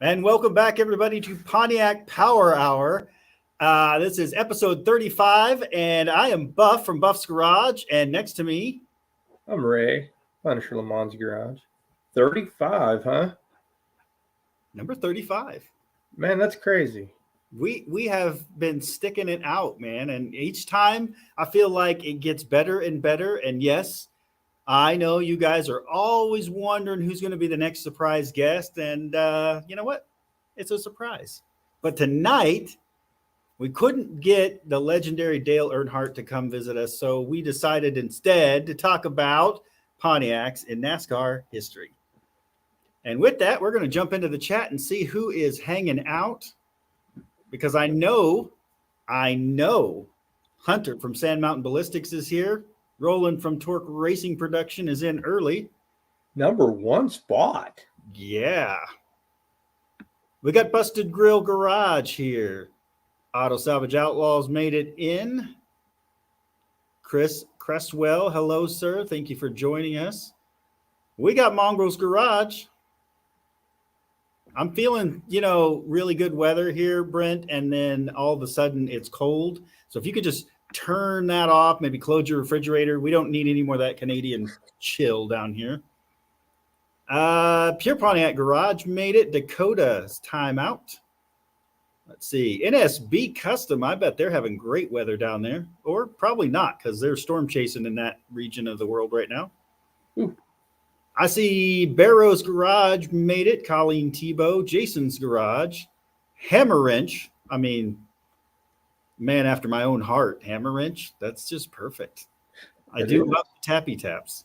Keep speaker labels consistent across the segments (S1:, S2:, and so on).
S1: And welcome back, everybody, to Pontiac Power Hour. This is episode 35, and I am Buff from Buff's Garage, and next to me...
S2: I'm Ray, Punisher Lamont's Garage. 35, huh?
S1: Number 35.
S2: Man, that's crazy.
S1: We have been sticking it out, man, and each time I feel like it gets better and better, and yes, I know you guys are always wondering who's going to be the next surprise guest, and you know what? It's a surprise. But tonight, we couldn't get the legendary Dale Earnhardt to come visit us, so we decided instead to talk about Pontiacs in NASCAR history. And with that, we're going to jump into the chat and see who is hanging out, because I know Hunter from Sand Mountain Ballistics is here. Roland from Torque Racing Production is in early.
S2: Number 1 spot.
S1: Yeah. We got Busted Grill Garage here. Auto Salvage Outlaws made it in. Chris Cresswell, hello, sir. Thank you for joining us. We got Mongrel's Garage. I'm feeling, really good weather here, Brent, and then all of a sudden it's cold. So if you could just turn that off, maybe close your refrigerator. We don't need any more of that Canadian chill down here. Pure Pontiac Garage made it. Dakota's timeout. Let's see. NSB Custom, I bet they're having great weather down there. Or probably not, because they're storm chasing in that region of the world right now. Ooh. I see Barrow's Garage made it. Colleen Tebow. Jason's Garage. Hammer Wrench. I mean, man after my own heart. Hammer Wrench. That's just perfect. I do love tappy taps.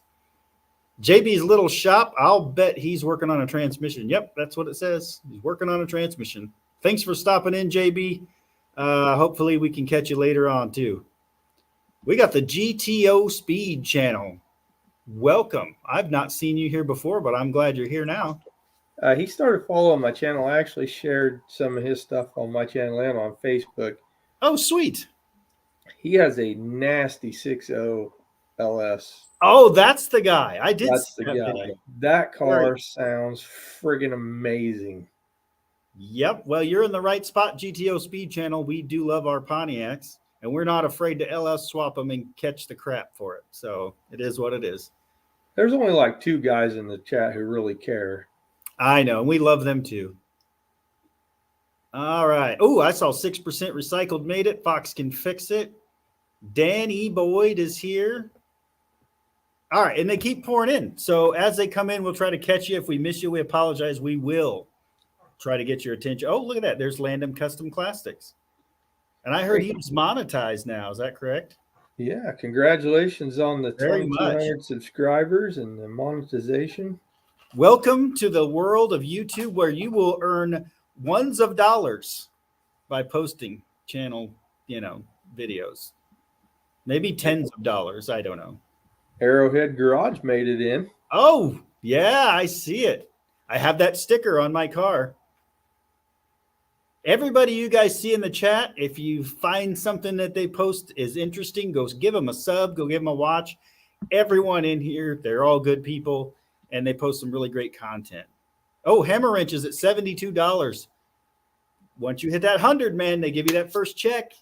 S1: JB's Little Shop. I'll bet he's working on a transmission. Yep, that's what it says. He's working on a transmission. Thanks for stopping in, JB. Hopefully we can catch you later on, too. We got the GTO Speed channel. Welcome. I've not seen you here before, but I'm glad you're here now.
S2: He started following my channel. I actually shared some of his stuff on my channel and on Facebook.
S1: Oh, sweet.
S2: He has a nasty 6.0 LS.
S1: Oh, that's the guy. I did.
S2: That's the guy. Video. That car sounds friggin' amazing.
S1: Yep. Well, you're in the right spot, GTO Speed Channel. We do love our Pontiacs, and we're not afraid to LS swap them and catch the crap for it. So it is what it is.
S2: There's only like 2 guys in the chat who really care.
S1: I know. And we love them too. All right. Oh, I saw 6% recycled made it. Fox can fix it. Danny Boyd is here. All right. And they keep pouring in. So as they come in, we'll try to catch you. If we miss you, we apologize. We will try to get your attention. Oh, look at that. There's Landon Custom Plastics. And I heard he was monetized now. Is that correct?
S2: Yeah. Congratulations on the 2,200 subscribers and the monetization.
S1: Welcome to the world of YouTube, where you will earn ones of dollars by posting channel, videos. Maybe tens of dollars. I don't know.
S2: Arrowhead Garage made it in.
S1: Oh, yeah, I see it. I have that sticker on my car. Everybody you guys see in the chat, if you find something that they post is interesting, go give them a sub, go give them a watch. Everyone in here, they're all good people, and they post some really great content. Oh, Hammer Wrench is at $72. Once you hit that 100, man, they give you that first check.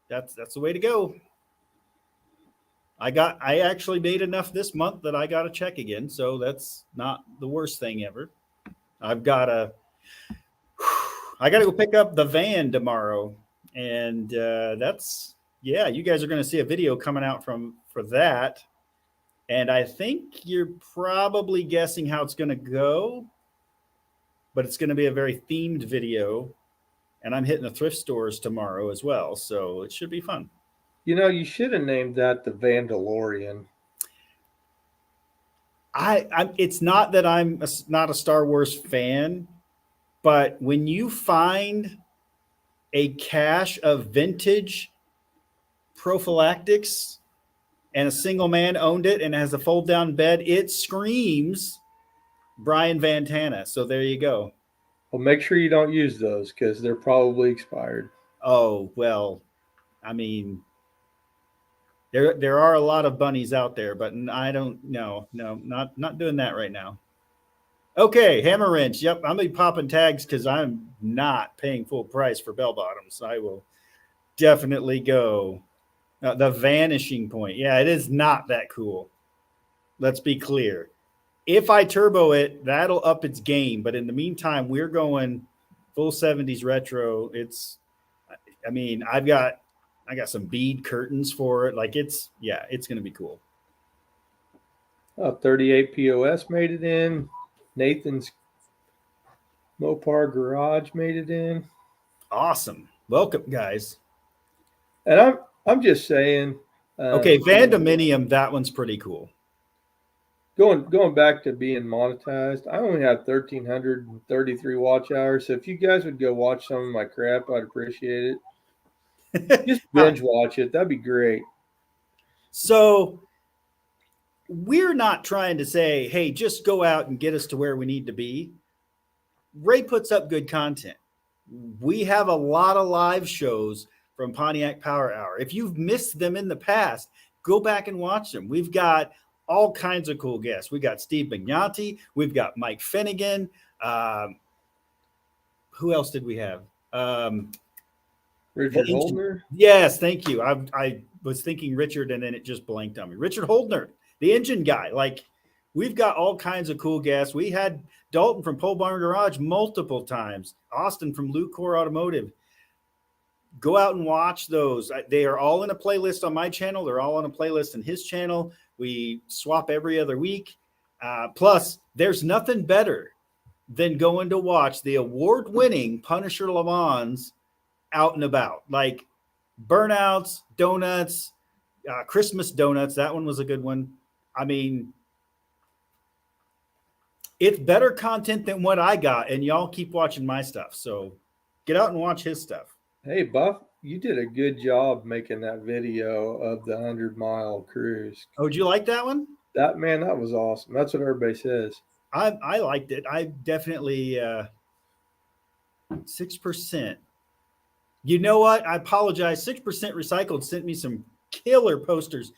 S1: That's the way to go. I actually made enough this month that I got a check again, so that's not the worst thing ever. I got to go pick up the van tomorrow, and you guys are going to see a video coming out for that. And I think you're probably guessing how it's going to go. but it's going to be a very themed video. And I'm hitting the thrift stores tomorrow as well. So it should be fun.
S2: You should have named that the Vandalorian.
S1: It's not that not a Star Wars fan, but when you find a cache of vintage prophylactics and a single man owned it and has a fold down bed, it screams Brian Vantana. So there you go.
S2: Well, make sure you don't use those because they're probably expired.
S1: Oh, well, I mean, there are a lot of bunnies out there, but I don't know. No, not doing that right now. Okay, hammer wrench. Yep, I'm gonna be popping tags because I'm not paying full price for bell bottoms. I will definitely go. The vanishing point. Yeah, it is not that cool. Let's be clear. If I turbo it, that'll up its game. But in the meantime, we're going full 70s retro. I mean, I got some bead curtains for it. Like it's going to be cool.
S2: 38 POS made it in. Nathan's Mopar Garage made it in.
S1: Awesome. Welcome, guys.
S2: And I'm just saying.
S1: Okay, Vandominium, that one's pretty cool.
S2: Going back to being monetized, I only have 1,333 watch hours. So if you guys would go watch some of my crap, I'd appreciate it. Just binge watch it. That'd be great.
S1: So we're not trying to say, hey, just go out and get us to where we need to be. Ray puts up good content. We have a lot of live shows from Pontiac Power Hour. If you've missed them in the past, go back and watch them. We've got all kinds of cool guests. We got Steve Magnanti. We've got Mike Finnegan. Who else did we have?
S2: Richard Holdner.
S1: Yes, thank you. I was thinking Richard, and then it just blanked on me. Richard Holdner, the engine guy. Like, we've got all kinds of cool guests. We had Dalton from Pole Barn Garage multiple times. Austin from Lucor Automotive. Go out and watch those. They are all in a playlist on my channel. They're all on a playlist in his channel. We swap every other week. Plus, there's nothing better than going to watch the award-winning Punisher Le Mans out and about. Like burnouts, donuts, Christmas donuts. That one was a good one. I mean, it's better content than what I got, and y'all keep watching my stuff. So get out and watch his stuff.
S2: Hey, Buff, you did a good job making that video of the 100-mile cruise.
S1: Oh, did you like that one?
S2: That was awesome. That's what everybody says.
S1: I liked it. I definitely 6%. You know what? I apologize. 6% Recycled sent me some killer posters.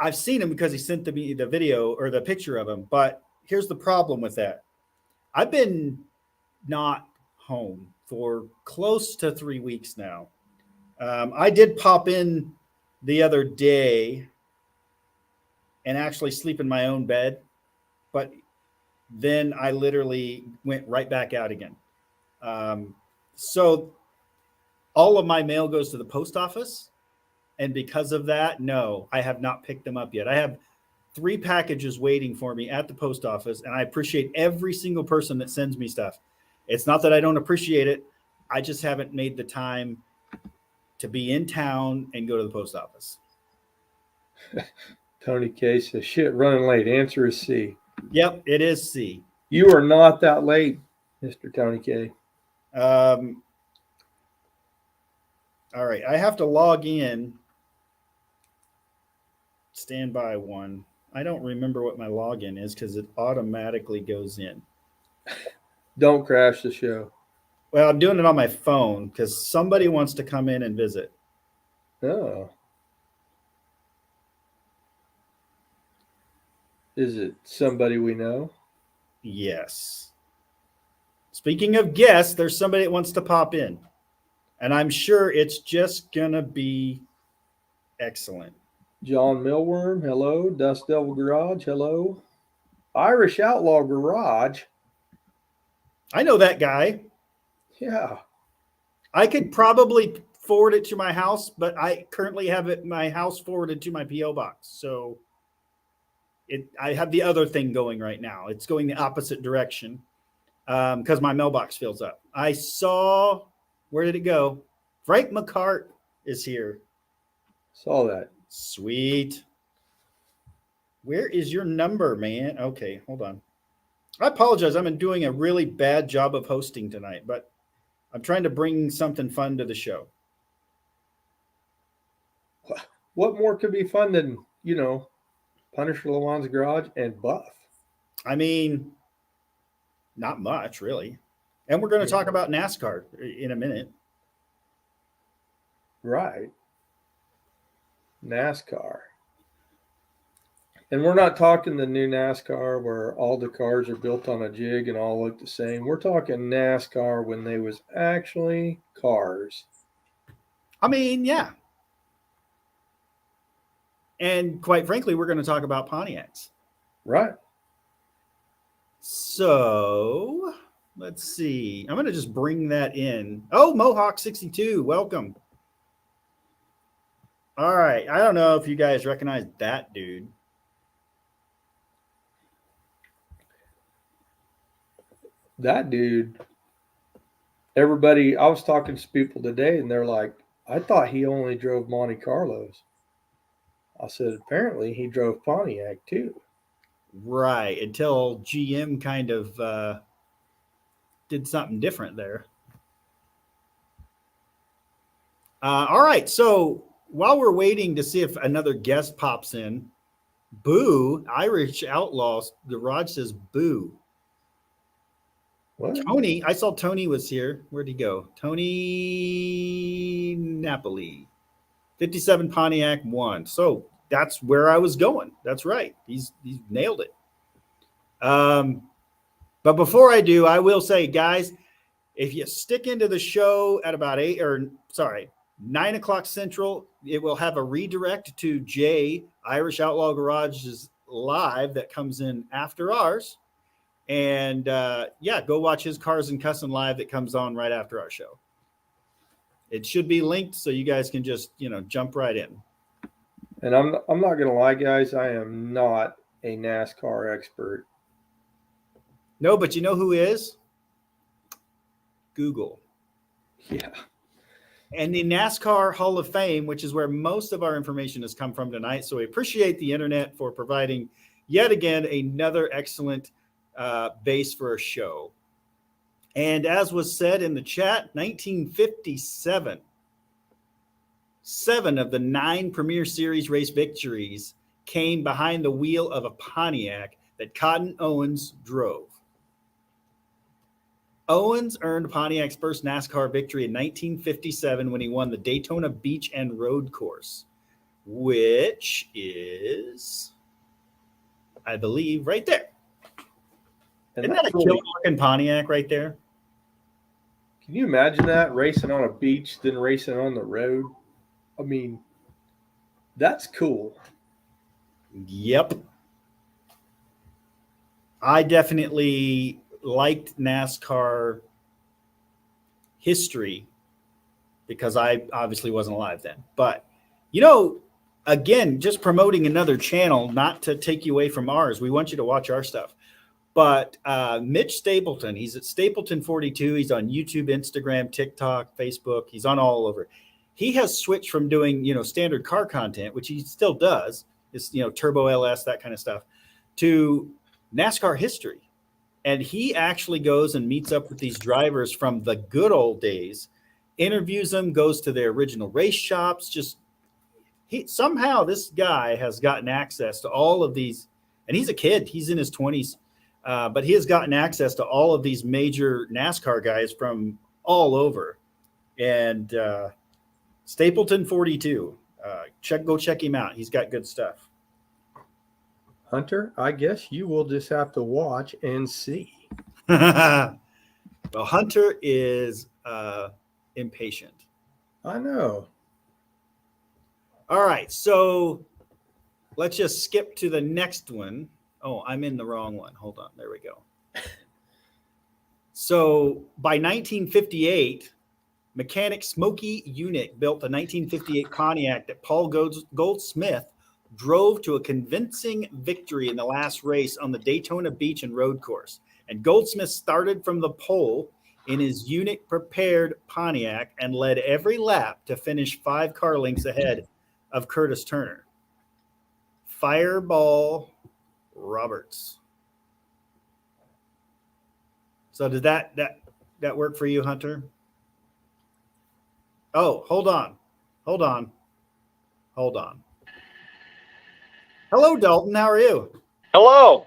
S1: I've seen him because he sent me the video or the picture of him. But here's the problem with that. I've been not home for close to 3 weeks now. I did pop in the other day and actually sleep in my own bed, but then I literally went right back out again. So all of my mail goes to the post office. And because of that, no, I have not picked them up yet. I have 3 packages waiting for me at the post office, and I appreciate every single person that sends me stuff. It's not that I don't appreciate it. I just haven't made the time to be in town and go to the post office.
S2: Tony K says, shit, running late. Answer is C.
S1: Yep, it is C.
S2: You are not that late, Mr. Tony K.
S1: All right, I have to log in. Standby one. I don't remember what my login is because it automatically goes in.
S2: Don't crash the show.
S1: Well, I'm doing it on my phone because somebody wants to come in and visit.
S2: Oh. Is it somebody we know?
S1: Yes. Speaking of guests, there's somebody that wants to pop in. And I'm sure it's just going to be excellent.
S2: John Millworm, hello. Dust Devil Garage, hello. Irish Outlaw Garage.
S1: I know that guy.
S2: Yeah.
S1: I could probably forward it to my house, but I currently have it my house forwarded to my P.O. box. So I have the other thing going right now. It's going the opposite direction. because my mailbox fills up. I saw, where did it go? Frank McCart is here.
S2: Saw that.
S1: Sweet. Where is your number, man? Okay, hold on. I apologize. I'm doing a really bad job of hosting tonight, but I'm trying to bring something fun to the show.
S2: What more could be fun than, Punisher Lawan's Garage and Buff?
S1: I mean, not much, really. And we're going to talk about NASCAR in a minute.
S2: Right. NASCAR. And we're not talking the new NASCAR where all the cars are built on a jig and all look the same. We're talking NASCAR when they was actually cars.
S1: I mean, yeah. And quite frankly, we're going to talk about Pontiacs.
S2: Right.
S1: So let's see. I'm going to just bring that in. Oh, Mohawk 62. Welcome. All right. I don't know if you guys recognize that dude.
S2: That dude, everybody, I was talking to people today and they're like, I thought he only drove Monte Carlos. I said, apparently he drove Pontiac too.
S1: Right. Until GM kind of did something different there. All right. So while we're waiting to see if another guest pops in, Boo, Irish Outlaws Garage says boo.
S2: What?
S1: Tony, I saw Tony was here. Where'd he go? Tony Napoli. 57 Pontiac 1. So that's where I was going. That's right. He's nailed it. But before I do, I will say, guys, if you stick into the show at about 9 o'clock Central, it will have a redirect to Jay, Irish Outlaw Garage's live that comes in after ours. And go watch his Cars and Cussing live that comes on right after our show. It should be linked so you guys can just, jump right in.
S2: And I'm not going to lie, guys. I am not a NASCAR expert.
S1: No, but you know who is? Google.
S2: Yeah.
S1: And the NASCAR Hall of Fame, which is where most of our information has come from tonight. So we appreciate the internet for providing yet again another excellent base for a show. And as was said in the chat, 1957, 7 of the 9 Premier Series race victories came behind the wheel of a Pontiac that Cotton Owens drove. Owens earned Pontiac's first NASCAR victory in 1957 when he won the Daytona Beach and Road Course, which is, I believe, right there. Isn't that a killer-looking Pontiac right there?
S2: Can you imagine that, racing on a beach, then racing on the road? I mean, that's cool.
S1: Yep. I definitely liked NASCAR history because I obviously wasn't alive then. But, again, just promoting another channel, not to take you away from ours. We want you to watch our stuff. But Mitch Stapleton, he's at Stapleton 42. He's on YouTube, Instagram, TikTok, Facebook. He's on all over. He has switched from doing, standard car content, which he still does. It's, Turbo LS, that kind of stuff, to NASCAR history. And he actually goes and meets up with these drivers from the good old days, interviews them, goes to their original race shops. Somehow this guy has gotten access to all of these, and he's a kid. He's in his 20s. But he has gotten access to all of these major NASCAR guys from all over. And Stapleton 42, go check him out. He's got good stuff.
S2: Hunter, I guess you will just have to watch and see.
S1: Well, Hunter is impatient.
S2: I know.
S1: All right, so let's just skip to the next one. Oh, I'm in the wrong one. Hold on. There we go. So by 1958, mechanic Smokey Unick built a 1958 Pontiac that Paul Goldsmith drove to a convincing victory in the last race on the Daytona Beach and Road Course. And Goldsmith started from the pole in his unit-prepared Pontiac and led every lap to finish 5 car lengths ahead of Curtis Turner. Fireball Roberts. So did that work for you, Hunter? Oh, hold on. Hello, Dalton. How are you?
S3: Hello.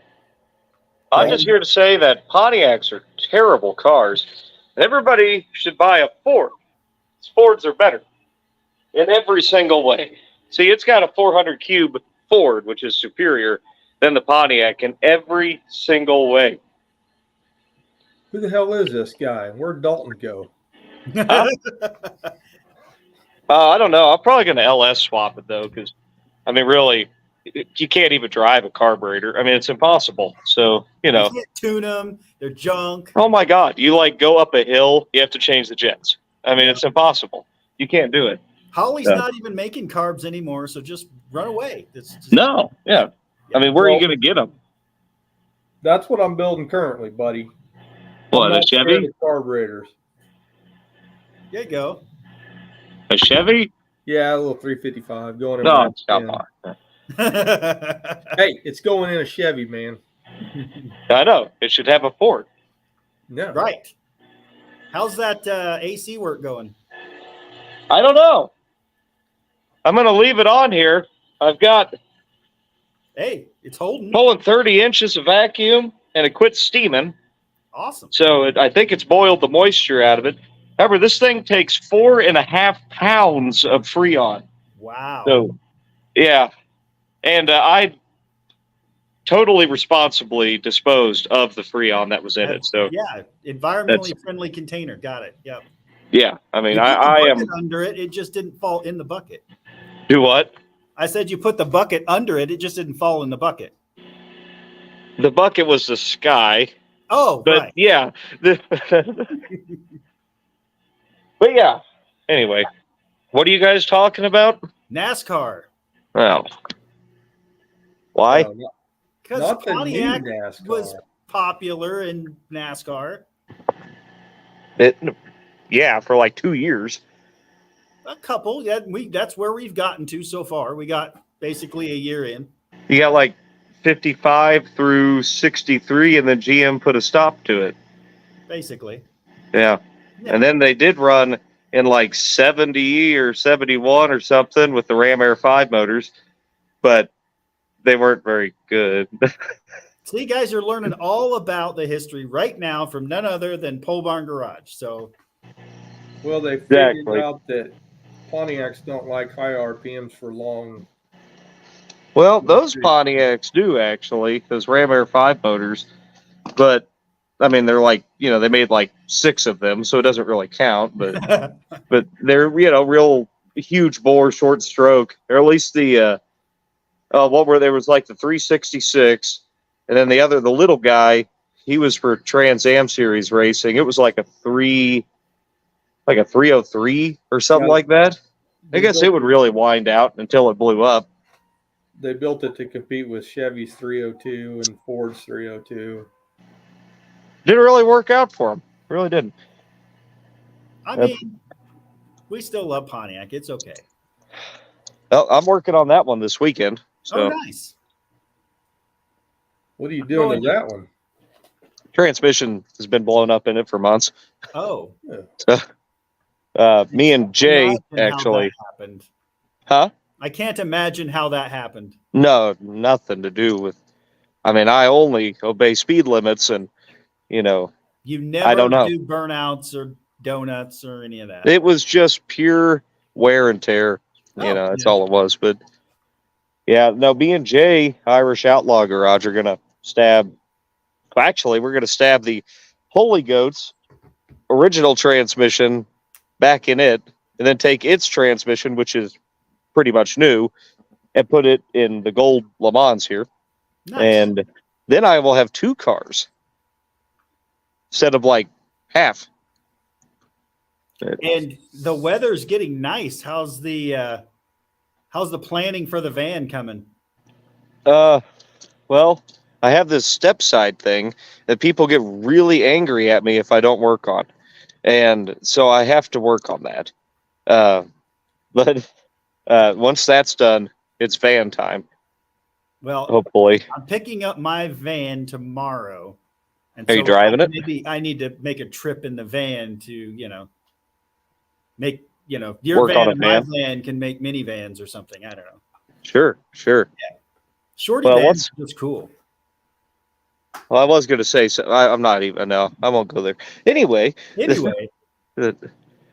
S3: I'm just here to say that Pontiacs are terrible cars. Everybody should buy a Ford. Fords are better in every single way. See, it's got a 400 cube Ford, which is superior than the Pontiac in every single way.
S2: Who the hell is this guy? Where'd Dalton go?
S3: Huh? I don't know. I'm probably going to LS swap it, though, because, I mean, really, you can't even drive a carburetor. I mean, it's impossible. So, you know.
S1: You can't tune them. They're junk.
S3: Oh, my God. You, like, go up a hill, you have to change the jets. I mean, it's impossible. You can't do it.
S1: Holly's not even making carbs anymore, so just run away.
S3: No. Yeah. I mean, where are you going to get them?
S2: That's what I'm building currently, buddy.
S3: What, a Chevy?
S2: Carburetors.
S1: There you go.
S3: A Chevy?
S2: Yeah, a little 355 going in.
S3: No, it's not far.
S2: Hey, it's going in a Chevy, man.
S3: I know. It should have a Ford.
S2: Yeah.
S1: Right. How's that AC work going?
S3: I don't know. I'm going to leave it on here. I've got
S1: Hey, it's holding.
S3: pulling 30 inches of vacuum, and it quit steaming.
S1: Awesome.
S3: So I think it's boiled the moisture out of it. However, this thing takes 4.5 pounds of Freon.
S1: Wow.
S3: So, yeah. And I totally responsibly disposed of the Freon that was in it. So
S1: yeah, environmentally friendly container. Got it. Yep.
S3: Yeah. I mean,
S1: You put the
S3: I am.
S1: bucket under it. It just didn't fall in the bucket.
S3: Do what?
S1: I said you put the bucket under it. It just didn't fall in the bucket.
S3: The bucket was the sky.
S1: Oh,
S3: But
S1: right.
S3: yeah. But yeah. Anyway, what are you guys talking about?
S1: NASCAR.
S3: Oh. Why?
S1: Because
S2: Not the new
S1: Pontiac
S2: NASCAR.
S1: was popular in NASCAR.
S3: Yeah, for like 2 years.
S1: A couple. Yeah, that's where we've gotten to so far. We got basically a year in.
S3: You got like 55 through 63, and then GM put a stop to it.
S1: Basically.
S3: Yeah. And then they did run in like 70 or 71 or something with the Ram Air 5 motors, but they weren't very good.
S1: See, guys, you're learning all about the history right now from none other than Pole Barn Garage. So,
S2: well, they figured
S3: Exactly.
S2: out that Pontiacs don't like high RPMs for long.
S3: Well, those Pontiacs do actually, those Ram Air 5 motors, but I mean, they're like, you know, they made like 6 of them, so it doesn't really count, but but they're, you know, real huge bore, short stroke, or at least the what were there was like the 366, and then the little guy, he was for Trans Am Series racing. It was like a 303 or something like that. I guess it would really wind out until it blew up.
S2: They built it to compete with Chevy's 302 and Ford's 302.
S3: Didn't really work out for them. Really didn't.
S1: I mean, we still love Pontiac. It's okay.
S3: Well, I'm working on that one this weekend. So
S1: Oh, nice.
S2: What are you doing to that one?
S3: transmission has been blown up in it for months.
S1: Oh.
S3: Me and Jay actually.
S1: Happened.
S3: Huh?
S1: I can't imagine how that happened.
S3: No, nothing to do with. I mean, I only obey speed limits, and you know,
S1: You never
S3: I don't know.
S1: do burnouts or donuts or any of that.
S3: It was just pure wear and tear. You know, that's all it was. But yeah, no, me and Jay, Irish Outlaw Garage, are gonna stab. Actually, we're gonna stab the Holy Goats original transmission back in it, and then take its transmission, which is pretty much new, and put it in the gold Le Mans here.
S1: Nice.
S3: And then I will have 2 cars instead of like half.
S1: And the weather's getting nice. How's the planning for the van coming?
S3: Well, I have this step side thing that people get really angry at me if I don't work on. And so I have to work on that. But once that's done, it's van time.
S1: Well,
S3: Hopefully.
S1: I'm picking up my van tomorrow. And
S3: Are you driving it?
S1: Maybe I need to make a trip in the van to, make, your
S3: Work
S1: van
S3: on
S1: and
S3: it,
S1: my
S3: man.
S1: van can make minivans or something. I don't know.
S3: Sure.
S1: Shorty
S3: Well,
S1: vans are just cool.
S3: Well, I was going to say, so I'm not even, no, I won't go there. Anyway.
S1: Anyway,
S2: Hey,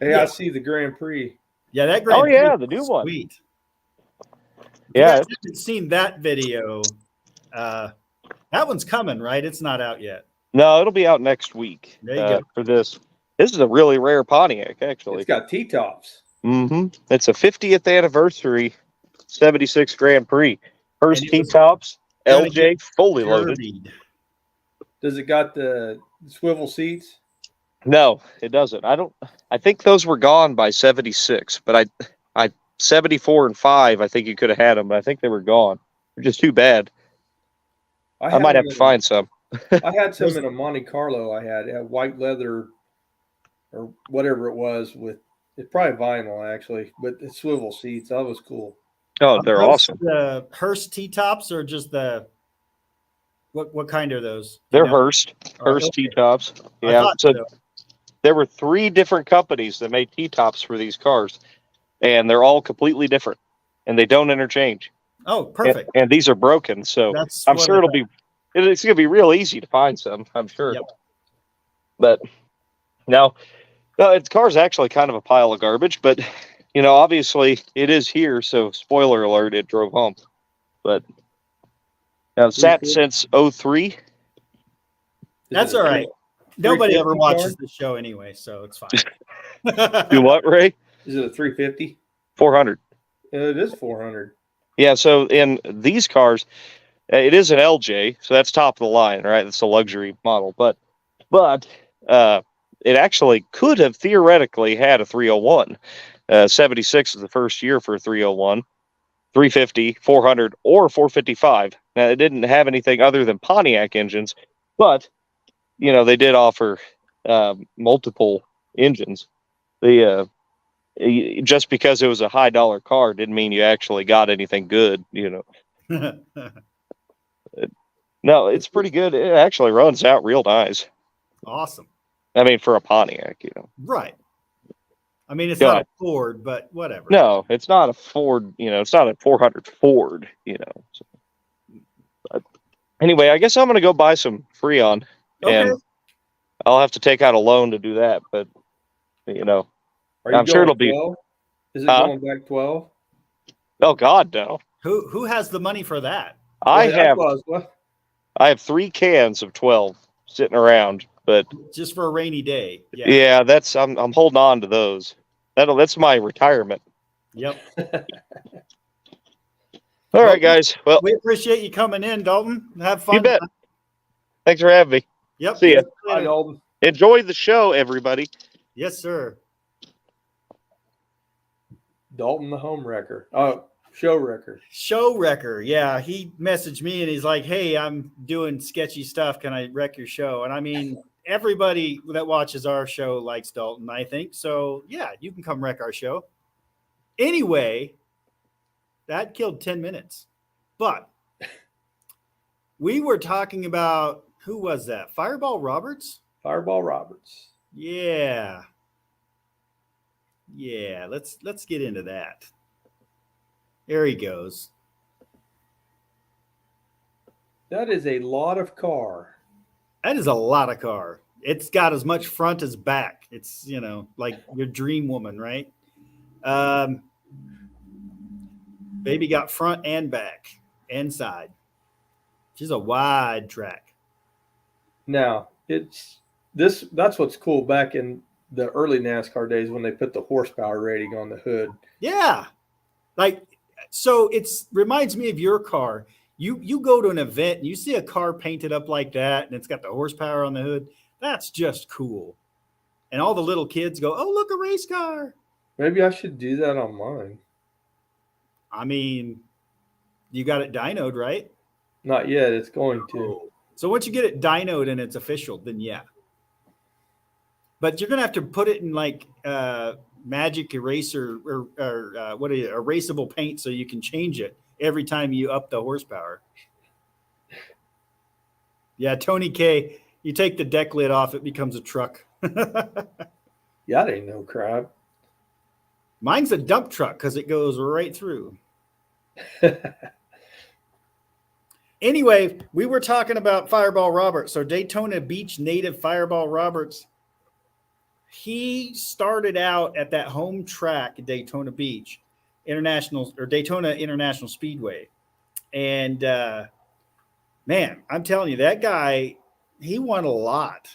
S1: Yeah.
S2: I see the Grand Prix.
S1: yeah, that Grand Prix
S3: the
S1: is
S3: new one.
S1: sweet. If
S3: Yeah.
S1: you guys haven't seen that video, that one's coming, right? It's not out yet.
S3: No, it'll be out next week.
S1: There you go.
S3: For this. This is a really rare Pontiac, actually.
S2: It's got T-tops.
S3: It's a 50th anniversary 76 Grand Prix. First
S1: And it was
S3: T-tops,
S1: gonna
S3: LJ,
S1: get
S3: fully loaded.
S1: derbied.
S2: Does it got the swivel seats?
S3: No, it doesn't. I think those were gone by 76, but I 74 and 5, I think you could have had them, but I think they were gone. They're just too bad. I might have to find some.
S2: I had some in a Monte Carlo. I had white leather or whatever it was with it's probably vinyl actually, but the swivel seats. That was cool.
S3: Oh, they're awesome.
S1: The Hearst T-tops or just the what kind are those?
S3: They're Hearst
S1: okay.
S3: T-tops.
S1: I
S3: Yeah.
S1: thought
S3: So
S1: so.
S3: there were 3 different companies that made T-tops for these cars, and they're all completely different, and they don't interchange.
S1: Oh, perfect.
S3: And these are broken, so
S1: That's
S3: I'm
S1: what
S3: sure it's going to be real easy to find some. I'm sure.
S1: Yep.
S3: But no, its car's actually kind of a pile of garbage, but obviously it is here, so spoiler alert, it drove home. But now sat since 03.
S1: That's all right. Nobody ever
S2: 350
S1: watches
S2: car?
S1: the show anyway, so it's fine.
S3: Do what, Ray?
S2: Is it a 350?
S3: 400.
S2: It is 400.
S3: Yeah, so in these cars, it is an LJ, so that's top of the line, right? That's a luxury model, but it actually could have theoretically had a 301. 76 is the first year for a 301, 350, 400, or 455. Now, it didn't have anything other than Pontiac engines, but they did offer multiple engines. Just because it was a high dollar car didn't mean you actually got anything good. No, it's pretty good. It actually runs out real nice.
S1: Awesome.
S3: I mean, for a Pontiac,
S1: Right. I mean, it's not a Ford, but whatever.
S3: No, it's not a Ford. It's not a 400 Ford. So. But anyway, I guess I'm going to go buy some Freon, and I'll have to take out a loan to do that. But I'm sure it'll
S2: 12?
S3: be.
S2: Is it going back 12?
S3: Oh God, no.
S1: Who has the money for that?
S3: I have 3 cans of 12 sitting around, but
S1: just for a rainy day.
S3: Yeah, I'm holding on to those. That's my retirement.
S1: Yep.
S3: All right, guys. Well,
S1: we appreciate you coming in, Dalton. Have fun.
S3: You bet. Thanks for having me.
S1: Yep.
S3: See ya.
S2: Bye, Dalton.
S3: Enjoy the show, everybody.
S1: Yes, sir.
S2: Dalton the home wrecker. Oh, show wrecker.
S1: Show wrecker. Yeah, he messaged me and he's like, "Hey, I'm doing sketchy stuff. Can I wreck your show?" And I mean, everybody that watches our show likes Dalton, I think. So yeah, you can come wreck our show. Anyway, that killed 10 minutes. But we were talking about, who was that? Fireball Roberts?
S2: Fireball Roberts.
S1: Yeah. Yeah, let's get into that. There he goes.
S2: That is a lot of car.
S1: That is a lot of car. It's got as much front as back. It's, like your dream woman, right? Baby got front and back and side. She's a wide track.
S2: Now, that's what's cool back in the early NASCAR days when they put the horsepower rating on the hood.
S1: Yeah. So reminds me of your car. You go to an event and you see a car painted up like that and it's got the horsepower on the hood. That's just cool. And all the little kids go, "Oh, look, a race car."
S2: Maybe I should do that on mine.
S1: I mean, you got it dynoed, right?
S2: Not yet. It's going to.
S1: So once you get it dynoed and it's official, then yeah. But you're gonna have to put it in like magic eraser or what are you, erasable paint, so you can change it every time you up the horsepower. Yeah, Tony K, you take the deck lid off, it becomes a truck.
S2: Yeah, that ain't no crap.
S1: Mine's a dump truck because it goes right through. Anyway, we were talking about Fireball Roberts. So Daytona Beach native Fireball Roberts, he started out at that home track at Daytona Beach International or Daytona International Speedway. And man, I'm telling you, that guy, he won a lot.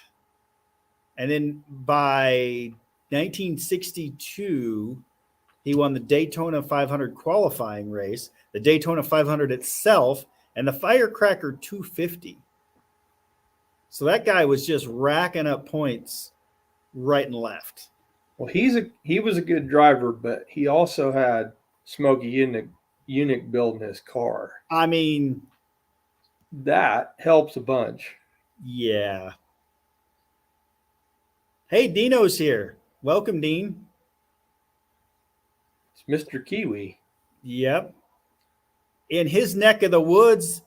S1: And then by 1962, he won the Daytona 500 qualifying race, the Daytona 500 itself, and the Firecracker 250. So that guy was just racking up points right and left.
S2: Well, he was a good driver, but he also had Smokey Unic building his car.
S1: I mean,
S2: that helps a bunch.
S1: Yeah. Hey, Dino's here. Welcome, Dean.
S2: It's Mr. Kiwi.
S1: Yep. In his neck of the woods,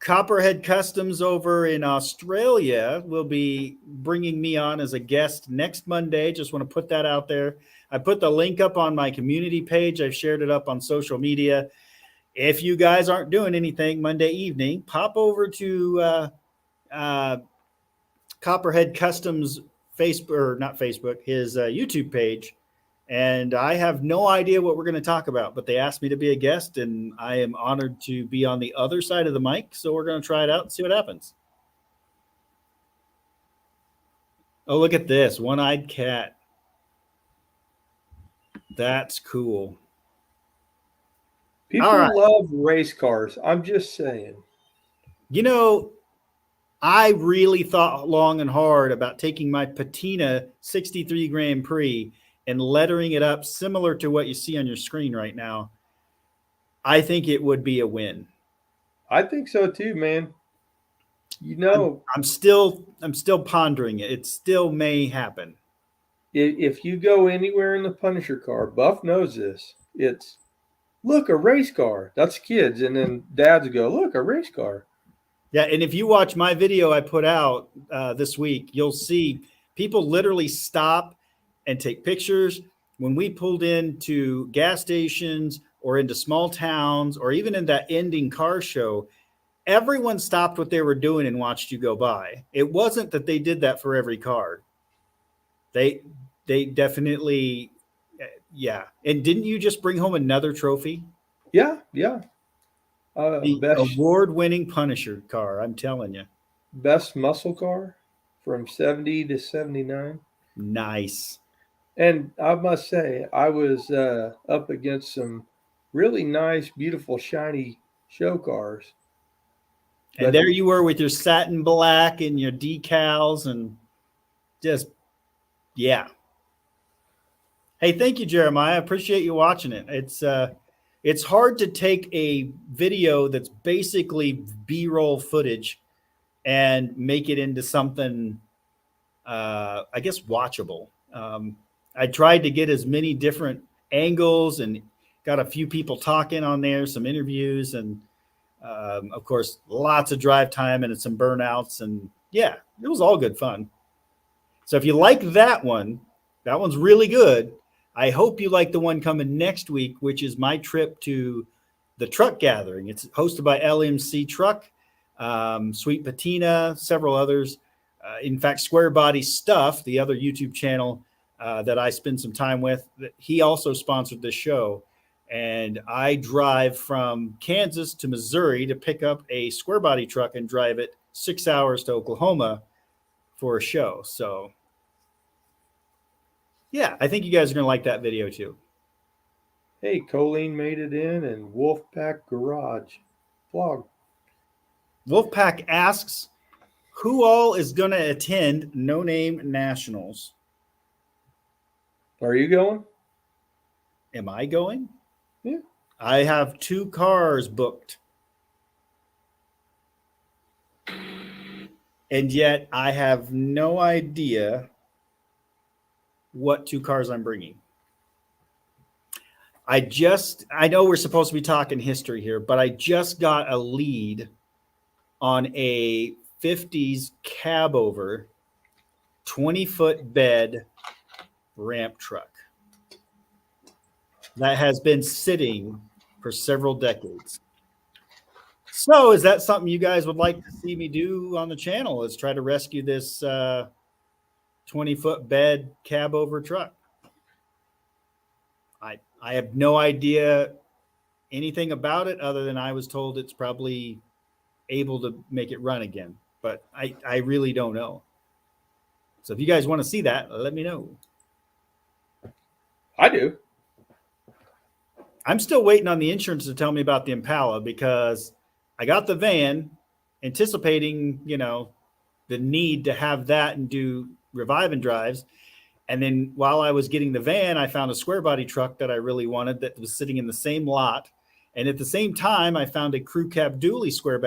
S1: Copperhead Customs over in Australia will be bringing me on as a guest next Monday. Just want to put that out there. I put the link up on my community page. I've shared it up on social media. If you guys aren't doing anything Monday evening, pop over to Copperhead Customs Facebook, or not Facebook, his YouTube page. And I have no idea what we're going to talk about, but they asked me to be a guest, and I am honored to be on the other side of the mic. So we're going to try it out and see what happens. Oh, look at this one-eyed cat. That's cool.
S2: People love race cars. I'm just saying.
S1: You know, I really thought long and hard about taking my Patina 63 Grand Prix and lettering it up similar to what you see on your screen right now. I think it would be a win.
S2: I think so too, man. You know,
S1: I'm still pondering it. It still may happen.
S2: If you go anywhere in the Punisher car, Buff knows this. It's look, a race car. That's kids, and then dads go, look, a race car.
S1: Yeah, and if you watch my video I put out this week, you'll see people literally stop and take pictures. When we pulled into gas stations or into small towns or even in that ending car show, everyone stopped what they were doing and watched you go by. It wasn't that they did that for every car. They definitely, yeah. And didn't you just bring home another trophy?
S2: Yeah.
S1: The award-winning Punisher car, I'm telling you.
S2: Best muscle car from 70 to 79.
S1: Nice.
S2: And I must say, I was up against some really nice, beautiful, shiny show cars.
S1: And there you were with your satin black and your decals and just, yeah. Hey, thank you, Jeremiah. I appreciate you watching it. It's hard to take a video that's basically B-roll footage and make it into something, I guess, watchable. I tried to get as many different angles and got a few people talking on there, some interviews, and of course, lots of drive time and some burnouts. And yeah, it was all good fun. So if you like that one's really good. I hope you like the one coming next week, which is my trip to the truck gathering. It's hosted by LMC Truck, Sweet Patina, several others. In fact, Square Body Stuff, the other YouTube channel that I spend some time with, he also sponsored this show. And I drive from Kansas to Missouri to pick up a Square Body truck and drive it 6 hours to Oklahoma for a show. So yeah, I think you guys are going to like that video too.
S2: Hey, Colleen made it in, and Wolfpack Garage vlog.
S1: Wolfpack asks, who all is going to attend No Name Nationals?
S2: Are you going?
S1: Am I going?
S2: Yeah.
S1: I have 2 cars booked. And yet I have no idea what two cars I'm bringing. I know we're supposed to be talking history here, but I just got a lead on a 50s cab over 20-foot bed ramp truck that has been sitting for several decades. So is that something you guys would like to see me do on the channel, is try to rescue this 20-foot bed cab over truck? I have no idea anything about it other than I was told it's probably able to make it run again, but I really don't know. So if you guys want to see that, let me know.
S2: I do.
S1: I'm still waiting on the insurance to tell me about the Impala, because I got the van anticipating, the need to have that and do revive and drives. And then while I was getting the van, I found a square body truck that I really wanted that was sitting in the same lot. And at the same time, I found a crew cab dually square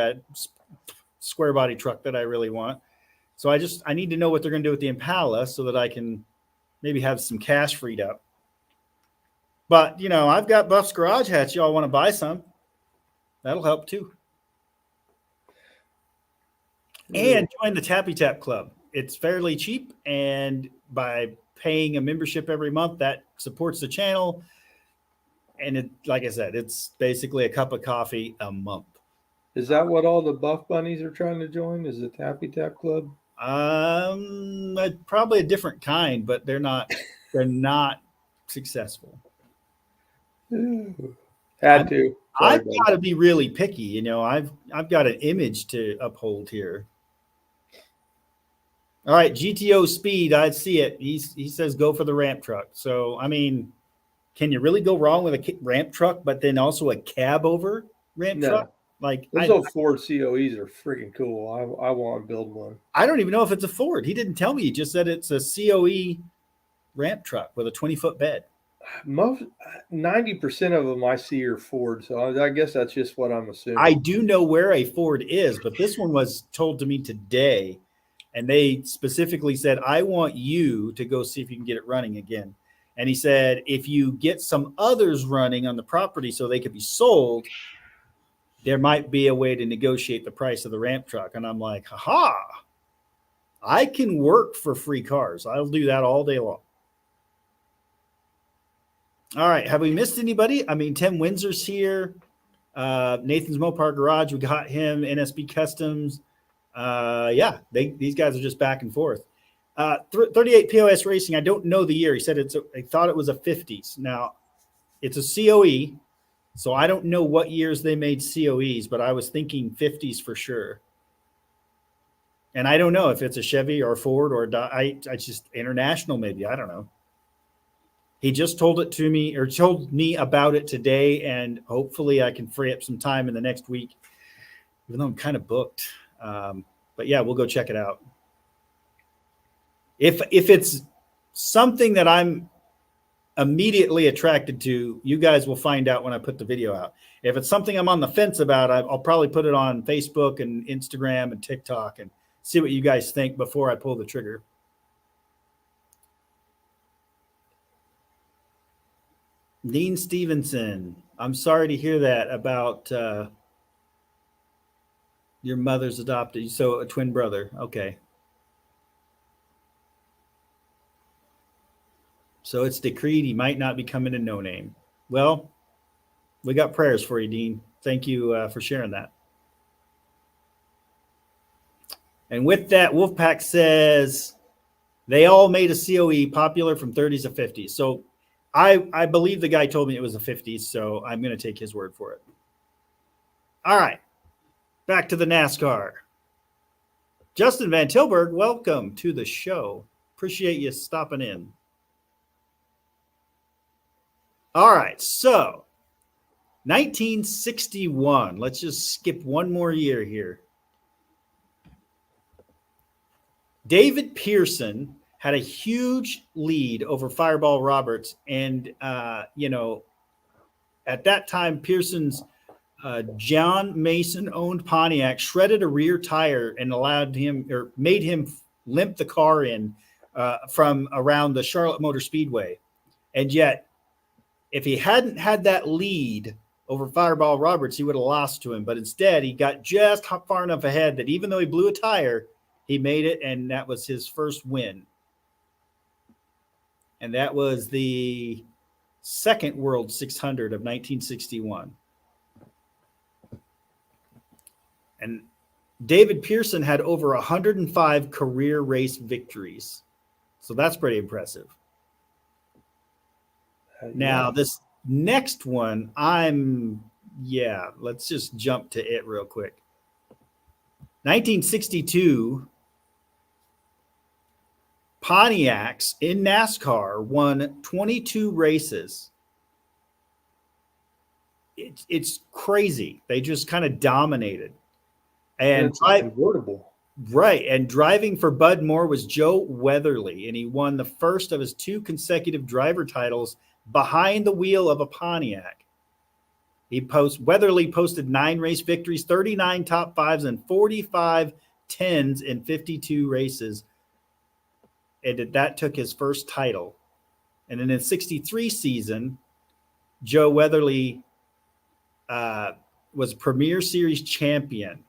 S1: body truck that I really want. So I need to know what they're going to do with the Impala so that I can maybe have some cash freed up. But, I've got Buff's Garage hats. Y'all want to buy some? That'll help too. And join the Tappy Tap Club. It's fairly cheap, and by paying a membership every month, that supports the channel. And like I said, it's basically a cup of coffee a month.
S2: Is that what all the Buff Bunnies are trying to join? Is the Tappy Tap Club?
S1: Probably a different kind, but they're not successful.
S2: Had to.
S1: I've got to be really picky. I've got an image to uphold here. All right, GTO Speed, I see it. He says go for the ramp truck. So, can you really go wrong with a ramp truck, but then also a cab over ramp truck? Like,
S2: those old Ford COEs are freaking cool. I want to build one.
S1: I don't even know if it's a Ford. He didn't tell me. He just said it's a COE ramp truck with a 20-foot bed.
S2: 90% of them I see are Ford, so I guess that's just what I'm assuming.
S1: I do know where a Ford is, but this one was told to me today, and they specifically said, I want you to go see if you can get it running again. And he said, if you get some others running on the property so they could be sold, there might be a way to negotiate the price of the ramp truck. And I'm like, haha, I can work for free cars. I'll do that all day long. All right. Have we missed anybody? Tim Windsor's here. Nathan's Mopar Garage. We got him. NSB Customs. These guys are just back and forth. 38 POS Racing. I don't know the year. He said I thought it was a 50s. Now, it's a COE, so I don't know what years they made COEs, but I was thinking 50s for sure. And I don't know if it's a Chevy or Ford or I just international maybe. I don't know. He just told me about it today, and hopefully I can free up some time in the next week, even though I'm kind of booked. But yeah, we'll go check it out. If it's something that I'm immediately attracted to, you guys will find out when I put the video out. If it's something I'm on the fence about, I'll probably put it on Facebook and Instagram and TikTok and see what you guys think before I pull the trigger. Dean Stevenson, I'm sorry to hear that about your mother's adopted. So a twin brother. Okay. So it's decreed he might not be coming to No Name. Well, we got prayers for you, Dean. Thank you for sharing that. And with that, Wolfpack says they all made a COE popular from 30s to 50s. So I believe the guy told me it was the 50s, so I'm going to take his word for it. All right. Back to the NASCAR. Justin Van Tilburg, welcome to the show. Appreciate you stopping in. All right, so 1961. Let's just skip one more year here. David Pearson had a huge lead over Fireball Roberts. And, at that time, Pearson's John Mason owned Pontiac shredded a rear tire and allowed him or made him limp the car in from around the Charlotte Motor Speedway. And yet, if he hadn't had that lead over Fireball Roberts, he would have lost to him. But instead, he got just far enough ahead that even though he blew a tire, he made it, and that was his first win. And that was the second World 600 of 1961. And David Pearson had over 105 career race victories. So that's pretty impressive. Now, this next one, let's just jump to it real quick. 1962, Pontiacs in NASCAR won 22 races. It's crazy. They just kind of dominated. And right. And driving for Bud Moore was Joe Weatherly, and he won the first of his 2 consecutive driver titles behind the wheel of a Pontiac. Weatherly posted 9 race victories, 39 top 5s, and 45 10s in 52 races. And that took his first title. And in the 63 season, Joe Weatherly was Premier Series champion.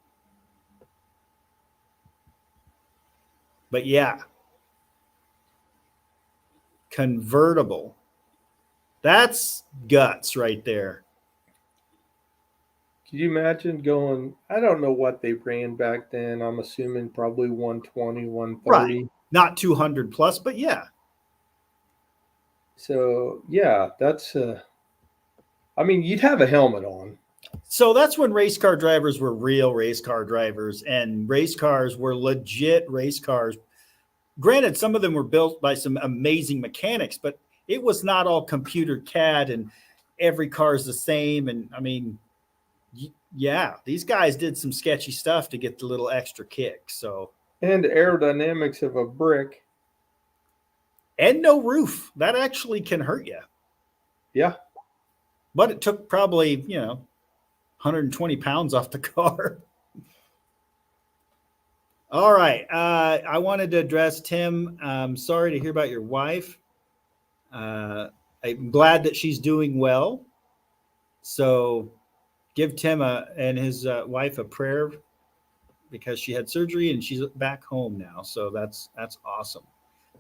S1: But yeah, convertible. That's guts right there.
S2: Can you imagine going, I don't know what they ran back then. I'm assuming probably 120, 130.
S1: Right. Not 200 plus, but yeah.
S2: So, yeah, that's, you'd have a helmet on.
S1: So that's when race car drivers were real race car drivers, and race cars were legit race cars. Granted, some of them were built by some amazing mechanics, but it was not all computer CAD and every car is the same. And I mean, yeah, these guys did some sketchy stuff to get the little extra kick. So,
S2: and aerodynamics of a brick.
S1: And no roof. That actually can hurt you.
S2: Yeah.
S1: But it took probably, 120 pounds off the car. All right. I wanted to address Tim. I'm sorry to hear about your wife. I'm glad that she's doing well. So give Tim and his wife a prayer because she had surgery and she's back home now. So that's awesome.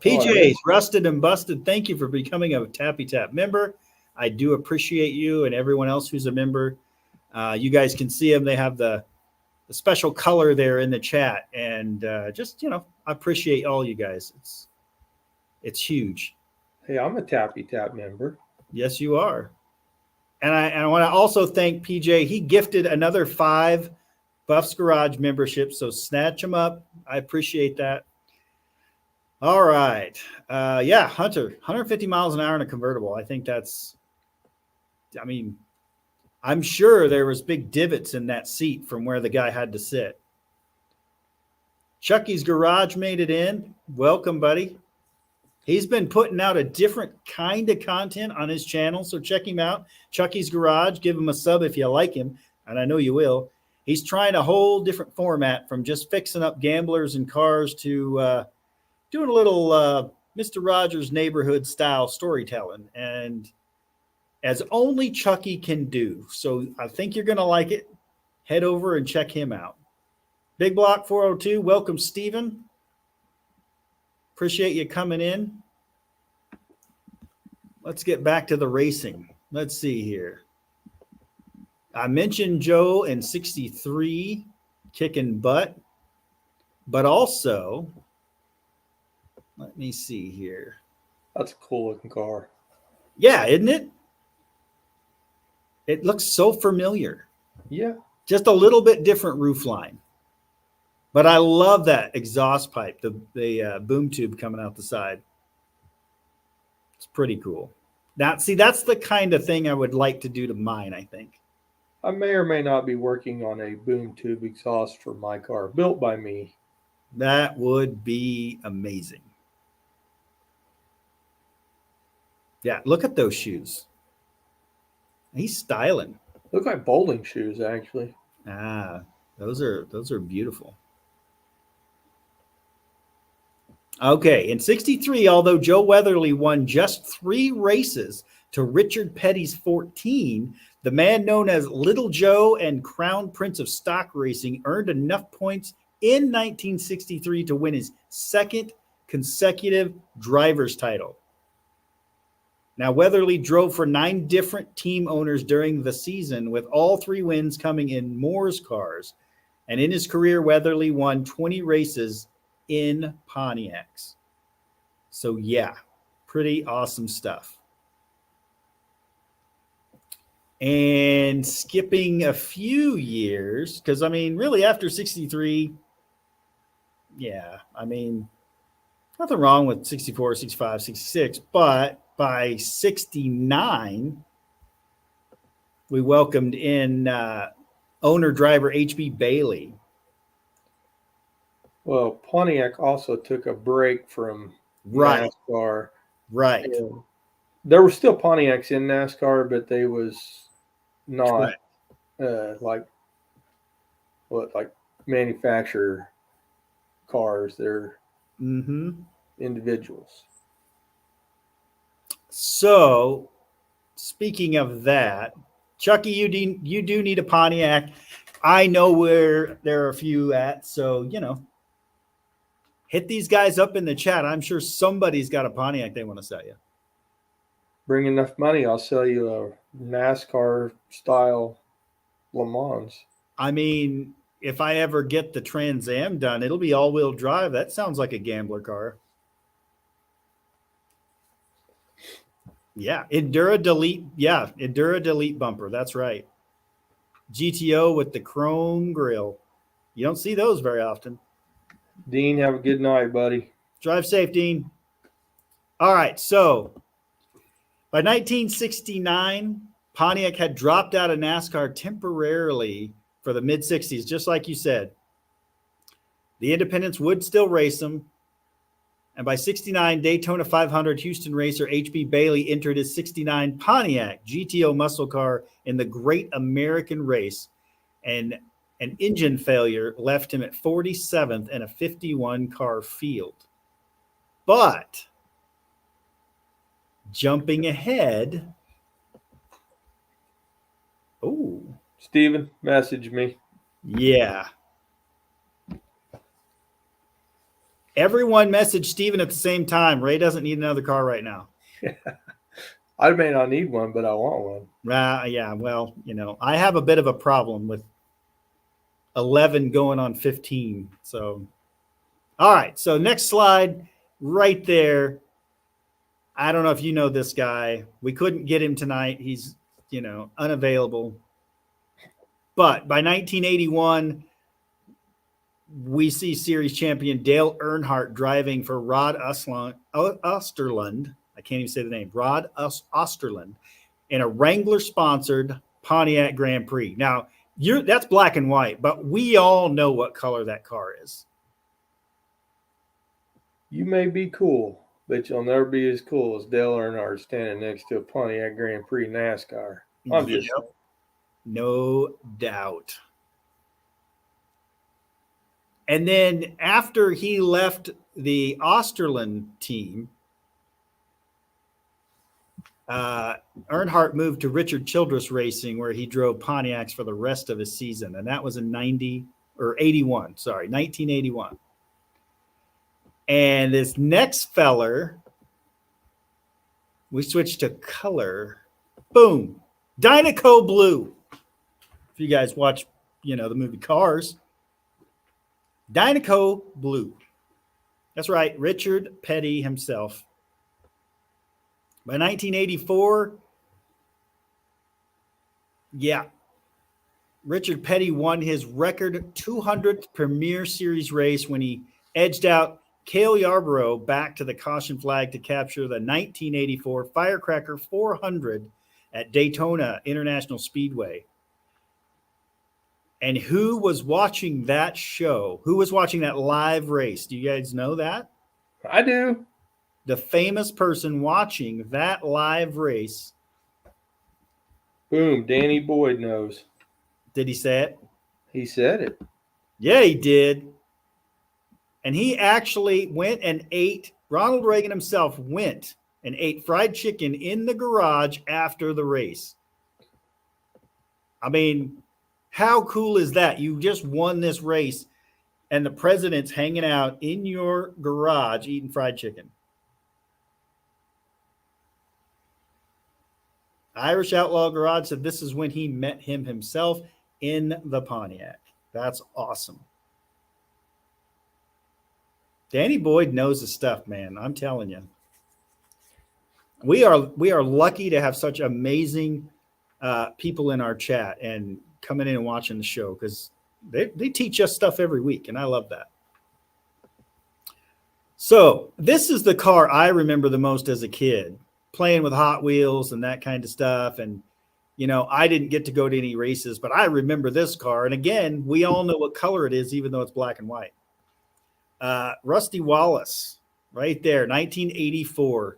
S1: PJ's Rusted and Busted, thank you for becoming a Tappy Tap member. I do appreciate you and everyone else who's a member. You guys can see them. They have the special color there in the chat. And I appreciate all you guys. It's huge.
S2: Hey, I'm a Tappy Tap member.
S1: Yes, you are. And I want to also thank PJ. He gifted another 5 Buff's Garage memberships. So snatch them up. I appreciate that. All right. Hunter, 150 miles an hour in a convertible. I think I'm sure there was big divots in that seat from where the guy had to sit. Chucky's Garage made it in. Welcome, buddy. He's been putting out a different kind of content on his channel, so check him out. Chucky's Garage. Give him a sub if you like him, and I know you will. He's trying a whole different format from just fixing up gamblers and cars to doing a little Mr. Rogers neighborhood style storytelling, and as only Chucky can do. So I think you're going to like it. Head over and check him out. Big Block 402, welcome, Steven. Appreciate you coming in. Let's get back to the racing. Let's see here. I mentioned Joe in 63 kicking butt, but also, let me see here.
S2: That's a cool looking car.
S1: Yeah, isn't it? It looks so familiar.
S2: Yeah.
S1: Just a little bit different roof line. But I love that exhaust pipe, the boom tube coming out the side. It's pretty cool. Now, see, that's the kind of thing I would like to do to mine, I think.
S2: I may or may not be working on a boom tube exhaust for my car, built by me.
S1: That would be amazing. Yeah, look at those shoes. He's styling.
S2: Look like bowling shoes, actually.
S1: Ah, those are beautiful. Okay, in 63, although Joe Weatherly won just 3 races to Richard Petty's 14, the man known as Little Joe and Crown Prince of Stock Racing earned enough points in 1963 to win his second consecutive driver's title. Now, Weatherly drove for 9 different team owners during the season, with all 3 wins coming in Moore's cars. And in his career, Weatherly won 20 races in Pontiacs. So, yeah, pretty awesome stuff. And skipping a few years, because, I mean, really after 63, yeah, I mean, nothing wrong with 64, 65, 66, but by 69, we welcomed in owner-driver H.B. Bailey.
S2: Well, Pontiac also took a break from
S1: Right.
S2: NASCAR.
S1: Right.
S2: And there were still Pontiacs in NASCAR, but they was not like manufacturer cars. They're individuals.
S1: So, speaking of that, Chucky, you do need a Pontiac. I know where there are a few at, so hit these guys up in the chat. I'm sure somebody's got a Pontiac they want to sell you.
S2: Bring enough money, I'll sell you a NASCAR style Le Mans.
S1: I mean, if I ever get the Trans Am done, it'll be all-wheel drive. That sounds like a gambler car. Yeah, Endura Delete. Yeah, Endura Delete bumper. That's right. GTO with the chrome grille. You don't see those very often.
S2: Dean, have a good night, buddy.
S1: Drive safe, Dean. All right, so by 1969, Pontiac had dropped out of NASCAR temporarily for the mid-60s, just like you said. The independents would still race them. And by 69, Daytona 500 Houston racer H.B. Bailey entered his 69 Pontiac GTO muscle car in the Great American Race, and an engine failure left him at 47th in a 51-car field. But jumping ahead,
S2: Steven, message me.
S1: Yeah. Everyone message Steven at the same time. Ray doesn't need another car right now.
S2: I may not need one, but I want one.
S1: Yeah, well, I have a bit of a problem with 11 going on 15. So, all right. So next slide right there. I don't know if you know this guy. We couldn't get him tonight. He's, unavailable. But by 1981, we see series champion Dale Earnhardt driving for Rod Osterlund. I can't even say the name. Rod Osterlund in a Wrangler-sponsored Pontiac Grand Prix. Now, that's black and white, but we all know what color that car is.
S2: You may be cool, but you'll never be as cool as Dale Earnhardt standing next to a Pontiac Grand Prix NASCAR. I'm just saying.
S1: No doubt. And then after he left the Osterlund team, Earnhardt moved to Richard Childress Racing, where he drove Pontiacs for the rest of his season. And that was in 1981. And this next feller, we switched to color. Boom. Dynaco Blue. If you guys watch, the movie Cars. Dynaco Blue. That's right, Richard Petty himself. By 1984, Richard Petty won his record 200th Premier Series race when he edged out Cale Yarborough back to the caution flag to capture the 1984 Firecracker 400 at Daytona International Speedway. And who was watching that show? Who was watching that live race? Do you guys know that?
S2: I do.
S1: The famous person watching that live race
S2: Boom. Danny Boyd knows.
S1: Did he say it?
S2: He said it.
S1: Yeah, he did. And he actually went and ate, Ronald Reagan himself went and ate fried chicken in the garage after the race. I mean, how cool is that? You just won this race and the president's hanging out in your garage eating fried chicken. Irish Outlaw Garage said this is when he met him himself in the Pontiac. That's awesome. Danny Boyd knows his stuff, man. I'm telling you. We are lucky to have such amazing people in our chat and coming in and watching the show because they teach us stuff every week, and I love that. So this is the car I remember the most as a kid, playing with Hot Wheels and that kind of stuff. And, you know, I didn't get to go to any races, but I remember this car. And again, we all know what color it is, even though it's black and white. Rusty Wallace, right there, 1984.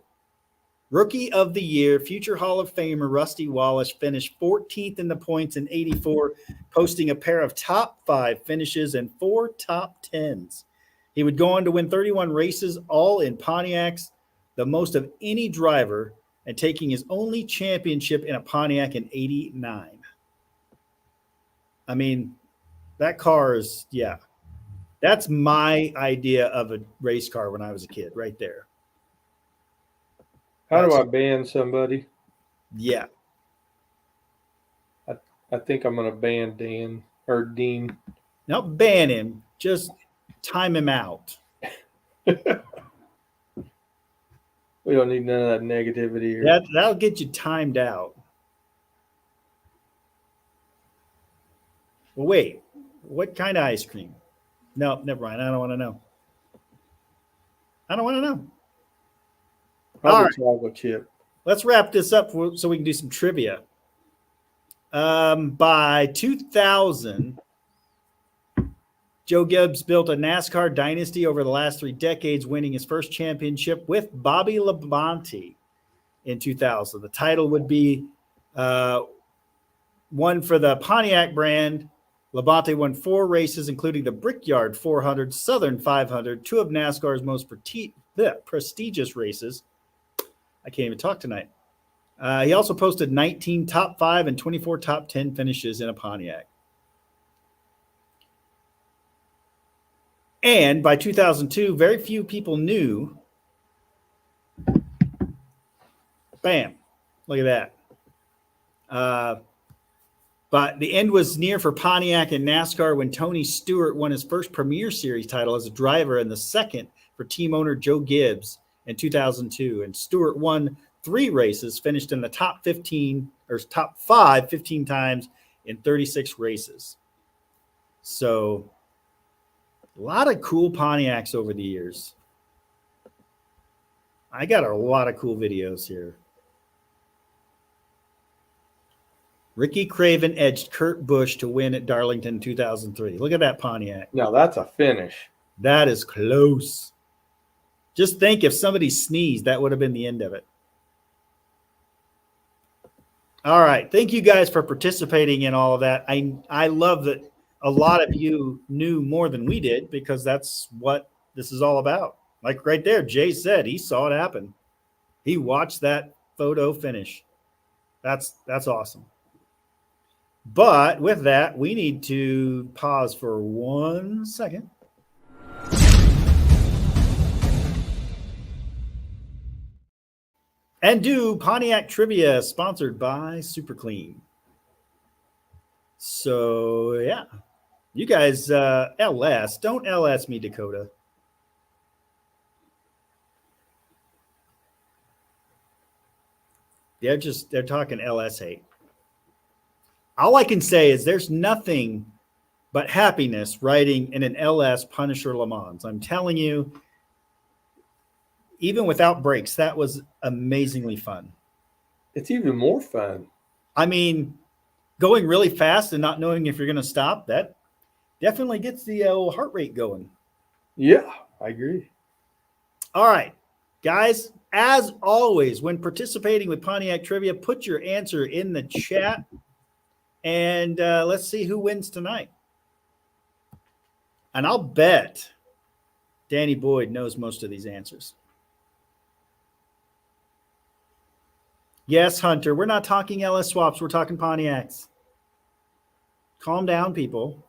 S1: Rookie of the Year, future Hall of Famer Rusty Wallace finished 14th in the points in 84, posting a pair of top 5 finishes and 4 top 10s. He would go on to win 31 races, all in Pontiacs, the most of any driver, and taking his only championship in a Pontiac in 89. I mean, that car is, yeah. That's my idea of a race car when I was a kid, right there.
S2: How do I ban somebody?
S1: Yeah.
S2: I think I'm going to ban Dan or Dean.
S1: Not ban him, just time him out.
S2: We don't need none of that negativity here.
S1: That'll get you timed out. Well, wait. What kind of ice cream? No, never mind. I don't want to know. I don't want to know.
S2: Probably chocolate chip.
S1: Let's wrap this up so we can do some trivia. By 2000, Joe Gibbs built a NASCAR dynasty over the last 3 decades, winning his first championship with Bobby Labonte in 2000. The title would be one for the Pontiac brand. Labonte won 4 races, including the Brickyard 400, Southern 500, 2 of NASCAR's most prestigious races. I can't even talk tonight. He also posted 19 top 5 and 24 top 10 finishes in a Pontiac. And by 2002, very few people knew. Bam. Look at that. But the end was near for Pontiac and NASCAR when Tony Stewart won his first Premier Series title as a driver and the second for team owner Joe Gibbs in 2002. And Stewart won 3 races, finished in the top 15 or top 5 15 times in 36 races. So a lot of cool Pontiacs over the years. I got a lot of cool videos here. Ricky Craven edged Kurt Busch to win at Darlington 2003. Look at that Pontiac.
S2: Now that's a finish.
S1: That is close. Just think if somebody sneezed, that would have been the end of it. All right. Thank you guys for participating in all of that. I love that a lot of you knew more than we did because that's what this is all about. Like right there, Jay said he saw it happen. He watched that photo finish. That's awesome. But with that, we need to pause for 1 second. And do Pontiac Trivia, sponsored by Super Clean. So, yeah. You guys, LS. Don't LS me, Dakota. They're talking LS hate. All I can say is there's nothing but happiness riding in an LS Punisher Le Mans. I'm telling you, even without brakes, that was amazingly fun.
S2: It's even more fun.
S1: I mean, going really fast and not knowing if you're going to stop, that definitely gets the heart rate going.
S2: Yeah, I agree.
S1: All right. Guys, as always, when participating with Pontiac Trivia, put your answer in the chat. And let's see who wins tonight. And I'll bet Danny Boyd knows most of these answers. Yes, Hunter, we're not talking LS swaps. We're talking Pontiacs. Calm down, people.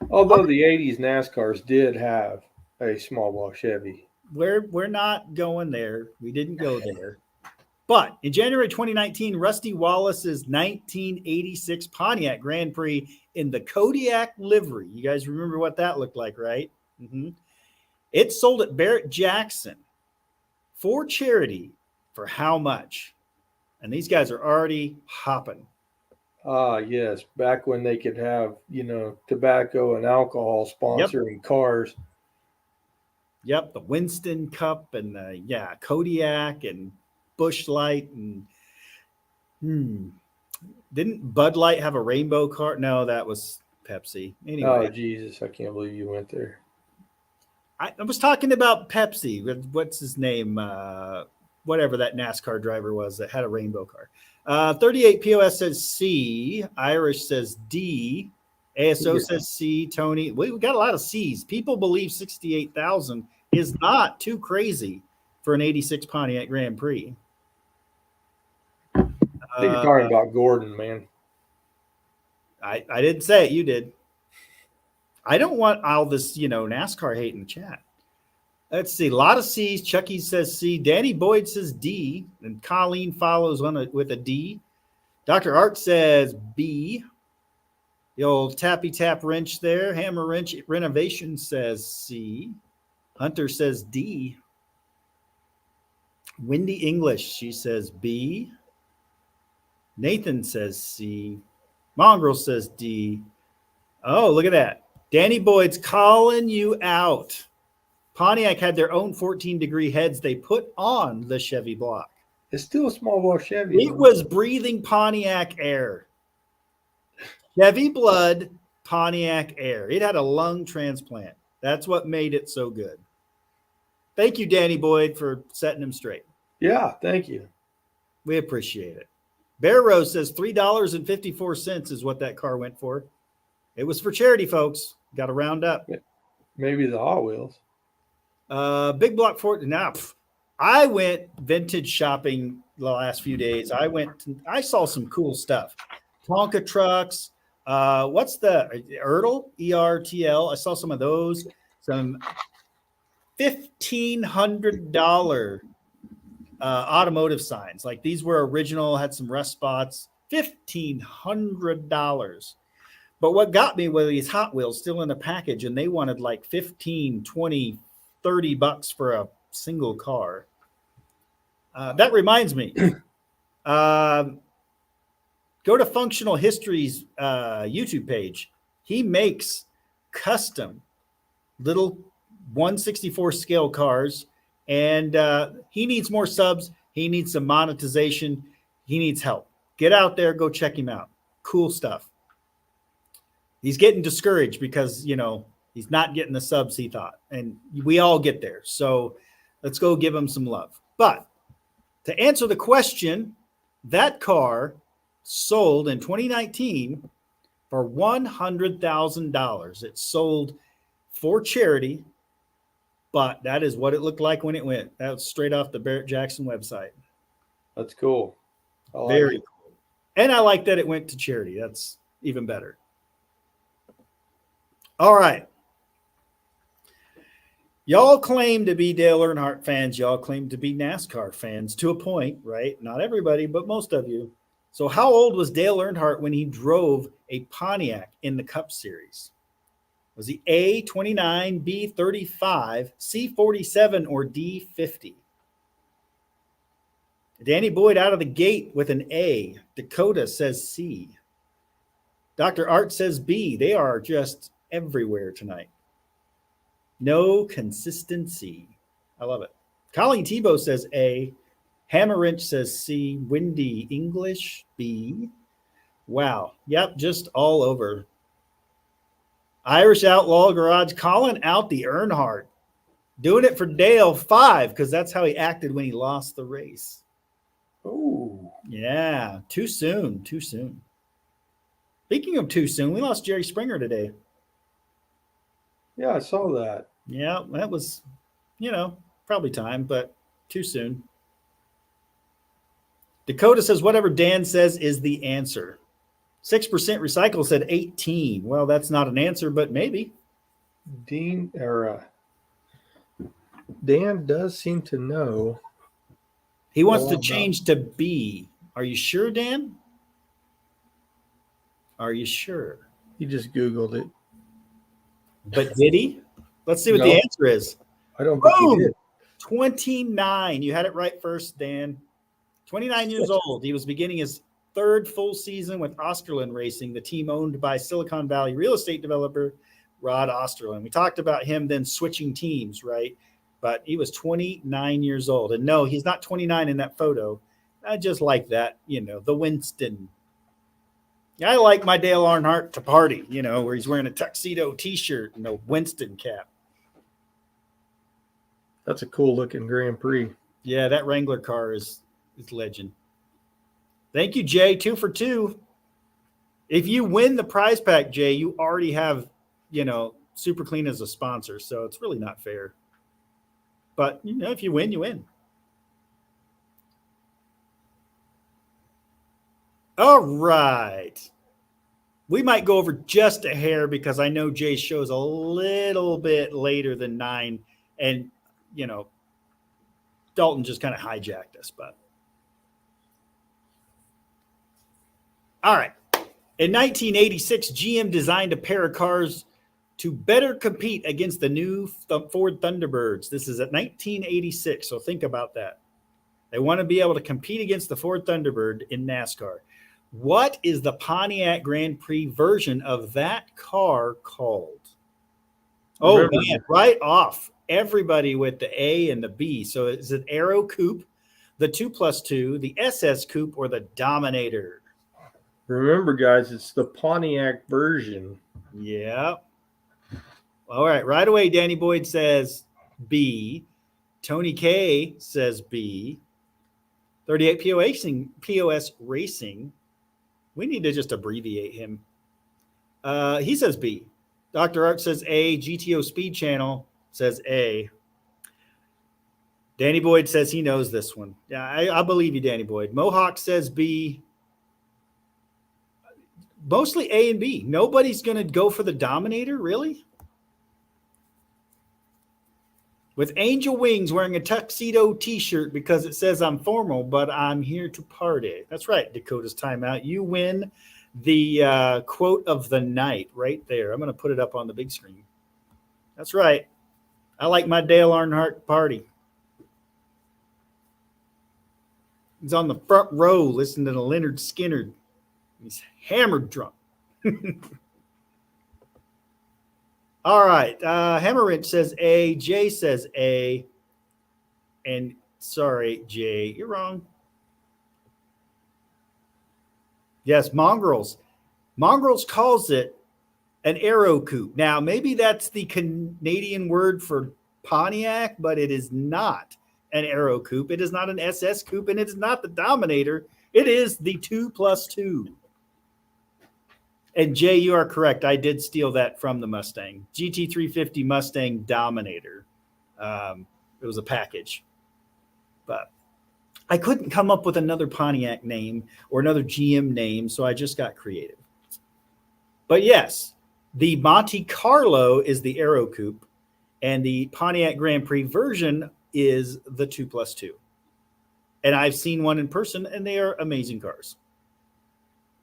S2: Although the 80s NASCARs did have a small block Chevy.
S1: We're not going there. We didn't go there. But in January 2019, Rusty Wallace's 1986 Pontiac Grand Prix in the Kodiak livery. You guys remember what that looked like, right? Mm-hmm. It sold at Barrett-Jackson for charity for how much? And these guys are already hopping.
S2: Yes. Back when they could have, tobacco and alcohol sponsoring cars.
S1: Yep. The Winston Cup and the, Kodiak and Busch Light. And didn't Bud Light have a rainbow car? No, that was Pepsi. Anyway.
S2: Oh, Jesus. I can't believe you went there.
S1: I was talking about Pepsi. What's his name? Whatever that NASCAR driver was that had a rainbow car. 38 POS says C. Irish says D. ASO says C. Tony, we got a lot of C's. People believe 68,000 is not too crazy for an 86 Pontiac Grand Prix.
S2: I think you're talking about Gordon, man.
S1: I didn't say it. You did. I don't want all this, NASCAR hate in the chat. Let's see. A lot of C's. Chucky says C. Danny Boyd says D. And Colleen follows with a D. Dr. Art says B. The old tappy tap wrench there. Hammer wrench renovation says C. Hunter says D. Wendy English, she says B. Nathan says C. Mongrel says D. Oh, look at that. Danny Boyd's calling you out. Pontiac had their own 14-degree heads they put on the Chevy block.
S2: It's still a small block Chevy.
S1: It was breathing Pontiac air. Chevy blood, Pontiac air. It had a lung transplant. That's what made it so good. Thank you, Danny Boyd, for setting him straight.
S2: Yeah, thank you.
S1: We appreciate it. Bear Rose says $3.54 is what that car went for. It was for charity, folks. Got to round up.
S2: Maybe the Hot Wheels.
S1: Big Block Ford. Now, I went vintage shopping the last few days. I saw some cool stuff. Tonka trucks. What's the Ertl? ERTL. I saw some of those. Some $1,500 automotive signs. Like these were original, had some rust spots. $1,500. But what got me were these Hot Wheels still in a package, and they wanted like 15, 20, 30 bucks for a single car. That reminds me. Go to Functional History's YouTube page. He makes custom little 1/64 scale cars, and he needs more subs. He needs some monetization. He needs help. Get out there. Go check him out. Cool stuff. He's getting discouraged because, he's not getting the subs he thought. And we all get there. So let's go give him some love. But to answer the question, that car sold in 2019 for $100,000. It sold for charity, but that is what it looked like when it went. That was straight off the Barrett-Jackson website.
S2: That's cool.
S1: Very cool. And I like that it went to charity. That's even better. All right. Y'all claim to be Dale Earnhardt fans. Y'all claim to be NASCAR fans to a point, right? Not everybody, but most of you. So how old was Dale Earnhardt when he drove a Pontiac in the Cup Series? Was he A, 29, B, 35, C, 47, or D, 50? Danny Boyd out of the gate with an A. Dakota says C. Dr. Art says B. They are just everywhere tonight. No consistency. I love it. Colleen Tebow says A. Hammer Wrench says C. Windy English B. Wow. Yep, just all over. Irish Outlaw Garage calling out the Earnhardt. Doing it for Dale 5 because that's how he acted when he lost the race.
S2: Oh,
S1: Yeah, too soon. Too soon. Speaking of too soon, we lost Jerry Springer today.
S2: yeah, I saw that.
S1: Yeah, that was, probably time, but too soon. Dakota says whatever Dan says is the answer. 6% recycle said 18. Well, that's not an answer, but maybe.
S2: Dan does seem to know.
S1: He wants to change to B. Are you sure, Dan? Are you sure?
S2: He just Googled it.
S1: But did he? Let's see what the answer is.
S2: I don't think he did.
S1: 29. You had it right first, Dan. 29 years old. He was beginning his third full season with Osterlund Racing, the team owned by Silicon Valley real estate developer Rod Osterlund. We talked about him then switching teams, right? But he was 29 years old. And no, he's not 29 in that photo. I just like that, the Winston. I like my Dale Earnhardt to party, where he's wearing a tuxedo T-shirt and a Winston cap.
S2: That's a cool looking Grand Prix.
S1: Yeah, that Wrangler car is legend. Thank you, Jay. 2 for 2. If you win the prize pack, Jay, you already have, Super Clean as a sponsor, so it's really not fair. But, if you win, you win. All right. We might go over just a hair because I know Jay's show is a little bit later than 9. And, Dalton just kind of hijacked us. But all right. In 1986, GM designed a pair of cars to better compete against the new Ford Thunderbirds. This is at 1986, so think about that. They want to be able to compete against the Ford Thunderbird in NASCAR. What is the Pontiac Grand Prix version of that car called? Oh, man, right off. Everybody with the A and the B. So is it Aero Coupe, the 2+2, the SS Coupe, or the Dominator?
S2: Remember, guys, it's the Pontiac version.
S1: Yeah. All right. Right away, Danny Boyd says B. Tony K says B. 38 POS Racing. We need to just abbreviate him. He says B. Dr. Art says A. GTO Speed Channel says A. Danny Boyd says he knows this one. Yeah, I believe you, Danny Boyd. Mohawk says B. Mostly A and B. Nobody's going to go for the Dominator, really? With Angel Wings wearing a tuxedo T-shirt because it says I'm formal, but I'm here to party. That's right, Dakota's Timeout. You win the quote of the night right there. I'm going to put it up on the big screen. That's right. I like my Dale Earnhardt party. He's on the front row listening to Leonard Skinner. He's hammered drunk. All right. Hammerwrench says A. Jay says A. And sorry, Jay, you're wrong. Yes, Mongrels. Mongrels calls it an Aero Coupe. Now, maybe that's the Canadian word for Pontiac, but it is not an Aero Coupe. It is not an SS Coupe, and it is not the Dominator. It is the 2+2. And Jay, you are correct. I did steal that from the Mustang. GT350 Mustang Dominator. It was a package. But I couldn't come up with another Pontiac name or another GM name, so I just got creative. But yes, the Monte Carlo is the Aero Coupe, and the Pontiac Grand Prix version is the 2+2. And I've seen one in person, and they are amazing cars.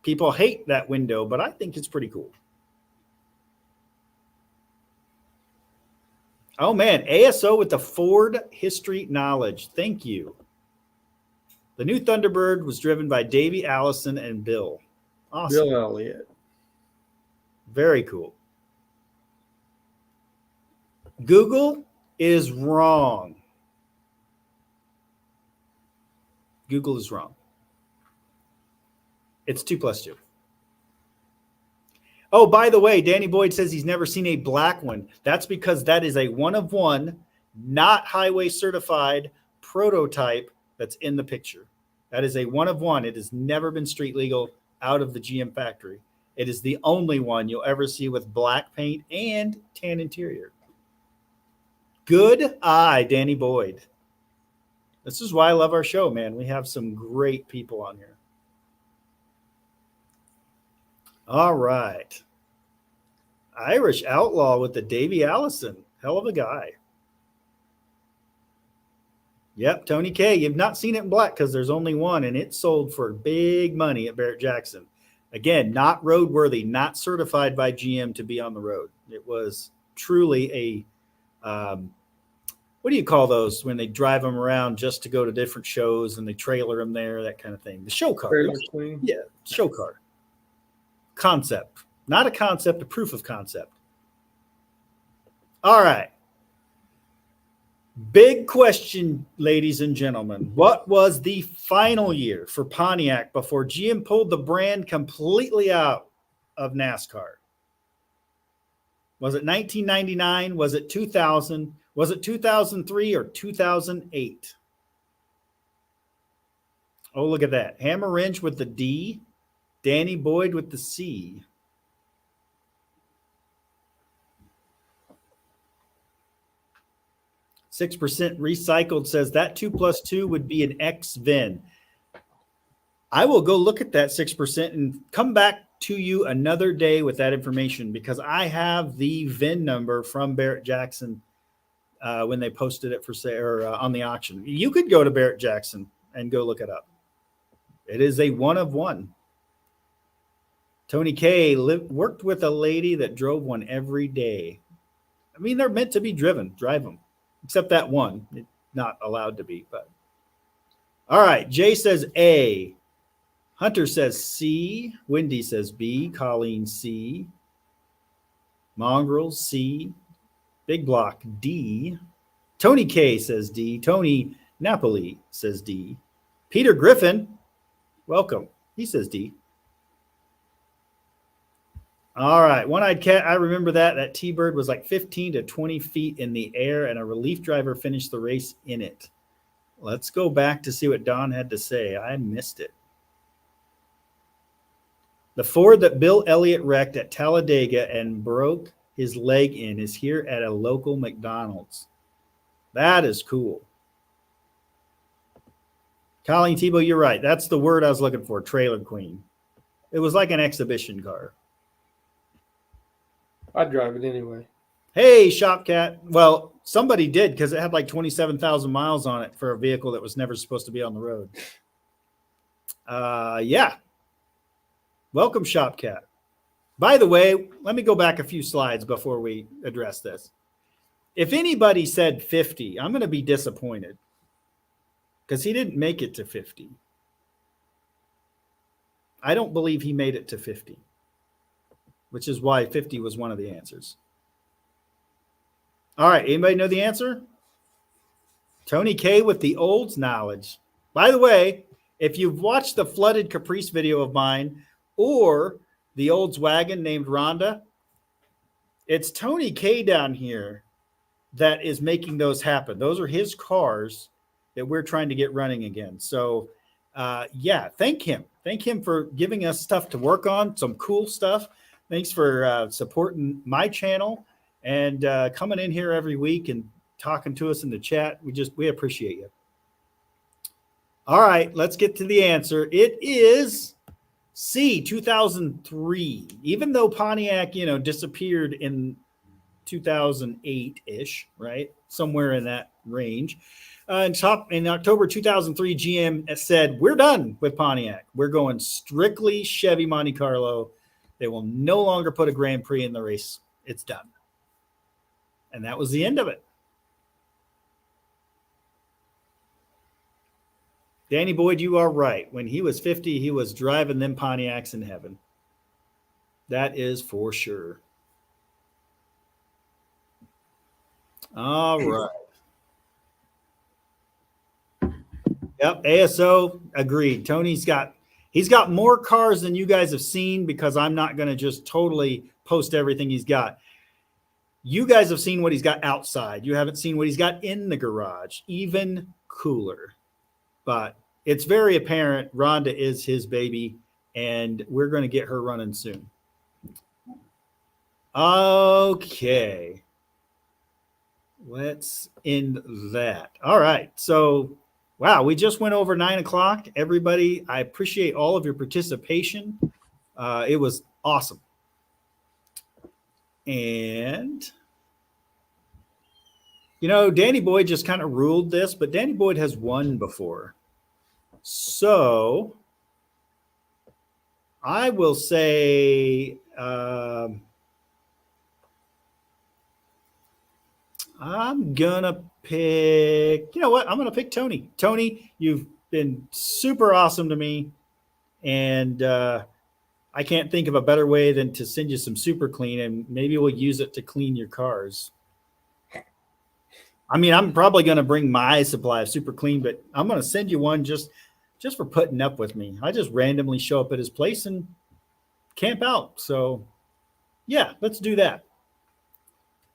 S1: People hate that window, but I think it's pretty cool. Oh, man. ASO with the Ford history knowledge. Thank you. The new Thunderbird was driven by Davey Allison and Bill. Awesome.
S2: Bill Elliott.
S1: Very cool. Google is wrong. Google is wrong. It's 2+2. Oh, by the way, Danny Boyd says he's never seen a black one. That's because that is a one of one not highway certified prototype that's in the picture. That is a one of one. It has never been street legal out of the GM factory. It is the only one you'll ever see with black paint and tan interior. Good eye, Danny Boyd. This is why I love our show, man. We have some great people on here. All right. Irish Outlaw with the Davy Allison. Hell of a guy. Yep, Tony K. You've not seen it in black because there's only one, and it sold for big money at Barrett-Jackson. Again, not roadworthy, not certified by GM to be on the road. It was truly a, what do you call those when they drive them around just to go to different shows and they trailer them there, that kind of thing? The show car.
S2: Trailer queen.
S1: Yeah, show car. Concept. Not a concept, a proof of concept. All right. Big question, ladies and gentlemen. What was the final year for Pontiac before GM pulled the brand completely out of NASCAR? Was it 1999? Was it 2000? Was it 2003 or 2008? Oh, look at that. Hammer Wrench with the D. Danny Boyd with the C. %6 recycled says that 2 + 2 would be an X VIN. I will go look at that 6% and come back to you another day with that information because I have the VIN number from Barrett-Jackson when they posted it for sale or on the auction. You could go to Barrett-Jackson and go look it up. It is a one of one. Tony K worked with a lady that drove one every day. I mean, they're meant to be driven. Drive them. Except that one. It's not allowed to be. But all right. Jay says A. Hunter says C. Wendy says B. Colleen C. Mongrels C. Big Block D. Tony K says D. Tony Napoli says D. Peter Griffin, welcome. He says D. All right. One-Eyed Cat, I remember that. That T-Bird was like 15 to 20 feet in the air, and a relief driver finished the race in it. Let's go back to see what Don had to say. I missed it. The Ford that Bill Elliott wrecked at Talladega and broke his leg in is here at a local McDonald's. That is cool. Colleen Tebow, you're right. That's the word I was looking for, trailer queen. It was like an exhibition car.
S2: I'd drive it anyway.
S1: Hey, Shopcat. Well, somebody did because it had like 27,000 miles on it for a vehicle that was never supposed to be on the road. Yeah. Welcome, Shopcat. By the way, let me go back a few slides before we address this. If anybody said 50, I'm going to be disappointed because he didn't make it to 50. I don't believe he made it to 50. Which is why 50 was one of the answers. All right. Anybody know the answer? Tony K with the olds knowledge. By the way, if you've watched the flooded Caprice video of mine or the olds wagon named Rhonda, it's Tony K down here that is making those happen. Those are his cars that we're trying to get running again. So, yeah, thank him. Thank him for giving us stuff to work on, some cool stuff. Thanks for supporting my channel and coming in here every week and talking to us in the chat. We appreciate you. All right, let's get to the answer. It is C, 2003. Even though Pontiac, disappeared in 2008-ish, right? Somewhere in that range. In October 2003, GM said, we're done with Pontiac. We're going strictly Chevy Monte Carlo. They will no longer put a Grand Prix in the race. It's done. And that was the end of it. Danny Boyd, you are right. When he was 50, he was driving them Pontiacs in heaven. That is for sure. All right. Yep, ASO agreed. He's got more cars than you guys have seen because I'm not going to just totally post everything he's got. You guys have seen what he's got outside. You haven't seen what he's got in the garage. Even cooler. But it's very apparent Rhonda is his baby, and we're going to get her running soon. Okay. Let's end that. All right. So, wow, we just went over 9 o'clock. Everybody, I appreciate all of your participation. It was awesome. And, you know, Danny Boyd just kind of ruled this, but Danny Boyd has won before. So I will say I'm going to pick, you know what? I'm going to pick Tony. Tony, you've been super awesome to me. And I can't think of a better way than to send you some Super Clean, and maybe we'll use it to clean your cars. I mean, I'm probably going to bring my supply of Super Clean, but I'm going to send you one just for putting up with me. I just randomly show up at his place and camp out. So, yeah, let's do that.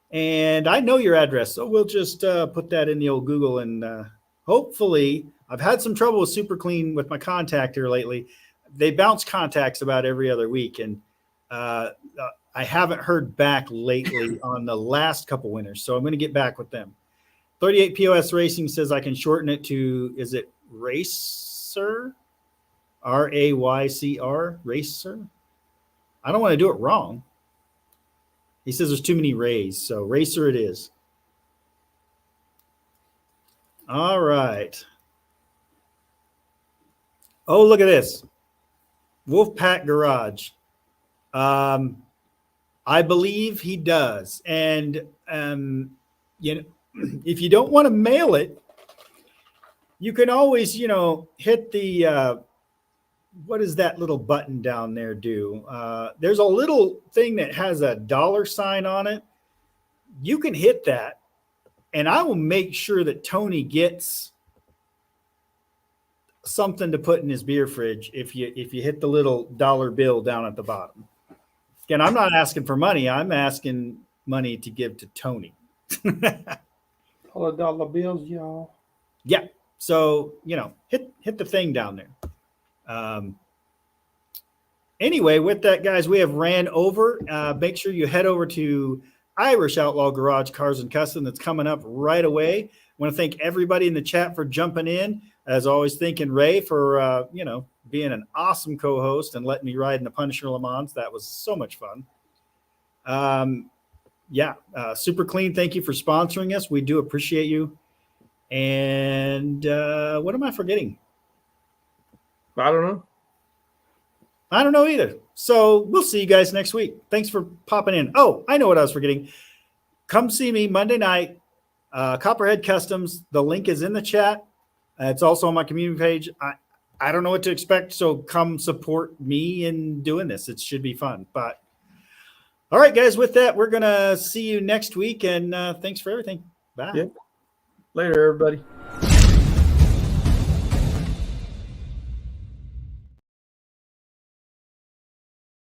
S1: And I know your address, so we'll just put that in the old Google, and hopefully, I've had some trouble with Super Clean with my contactor lately. They bounce contacts about every other week, and I haven't heard back lately on the last couple winners, so I'm going to get back with them. 38 POS Racing says I can shorten it to, is it Racer? Raycr? Racer? I don't want to do it wrong. He says there's too many Rays, so Racer it is. All right. Oh, look at this. Wolfpack Garage. I believe he does. And, you know, if you don't want to mail it, you can always, you know, hit the, what does that little button down there do? There's a little thing that has a $sign on it. You can hit that, and I will make sure that Tony gets something to put in his beer fridge if you hit the little dollar bill down at the bottom. Again, I'm not asking for money. I'm asking money to give to Tony.
S2: All the dollar bills, y'all.
S1: Yeah. So, you know, hit the thing down there. Anyway, with that, guys, we have ran over. Make sure you head over to Irish Outlaw Garage Cars and Custom. That's coming up right away. I want to thank everybody in the chat for jumping in. As always, thanking Ray for, you know, being an awesome co-host and letting me ride in the Punisher Le Mans. That was so much fun. Yeah, Super Clean, thank you for sponsoring us. We do appreciate you. And what am I forgetting?
S2: I don't know.
S1: I don't know either. So we'll see you guys next week. Thanks for popping in. Oh, I know what I was forgetting. Come see me Monday night, Copperhead Customs. The link is in the chat. It's also on my community page. I don't know what to expect, so come support me in doing this. It should be fun. But all right, guys, with that, we're going to see you next week, and thanks for everything. Bye.
S2: Yeah. Later, everybody.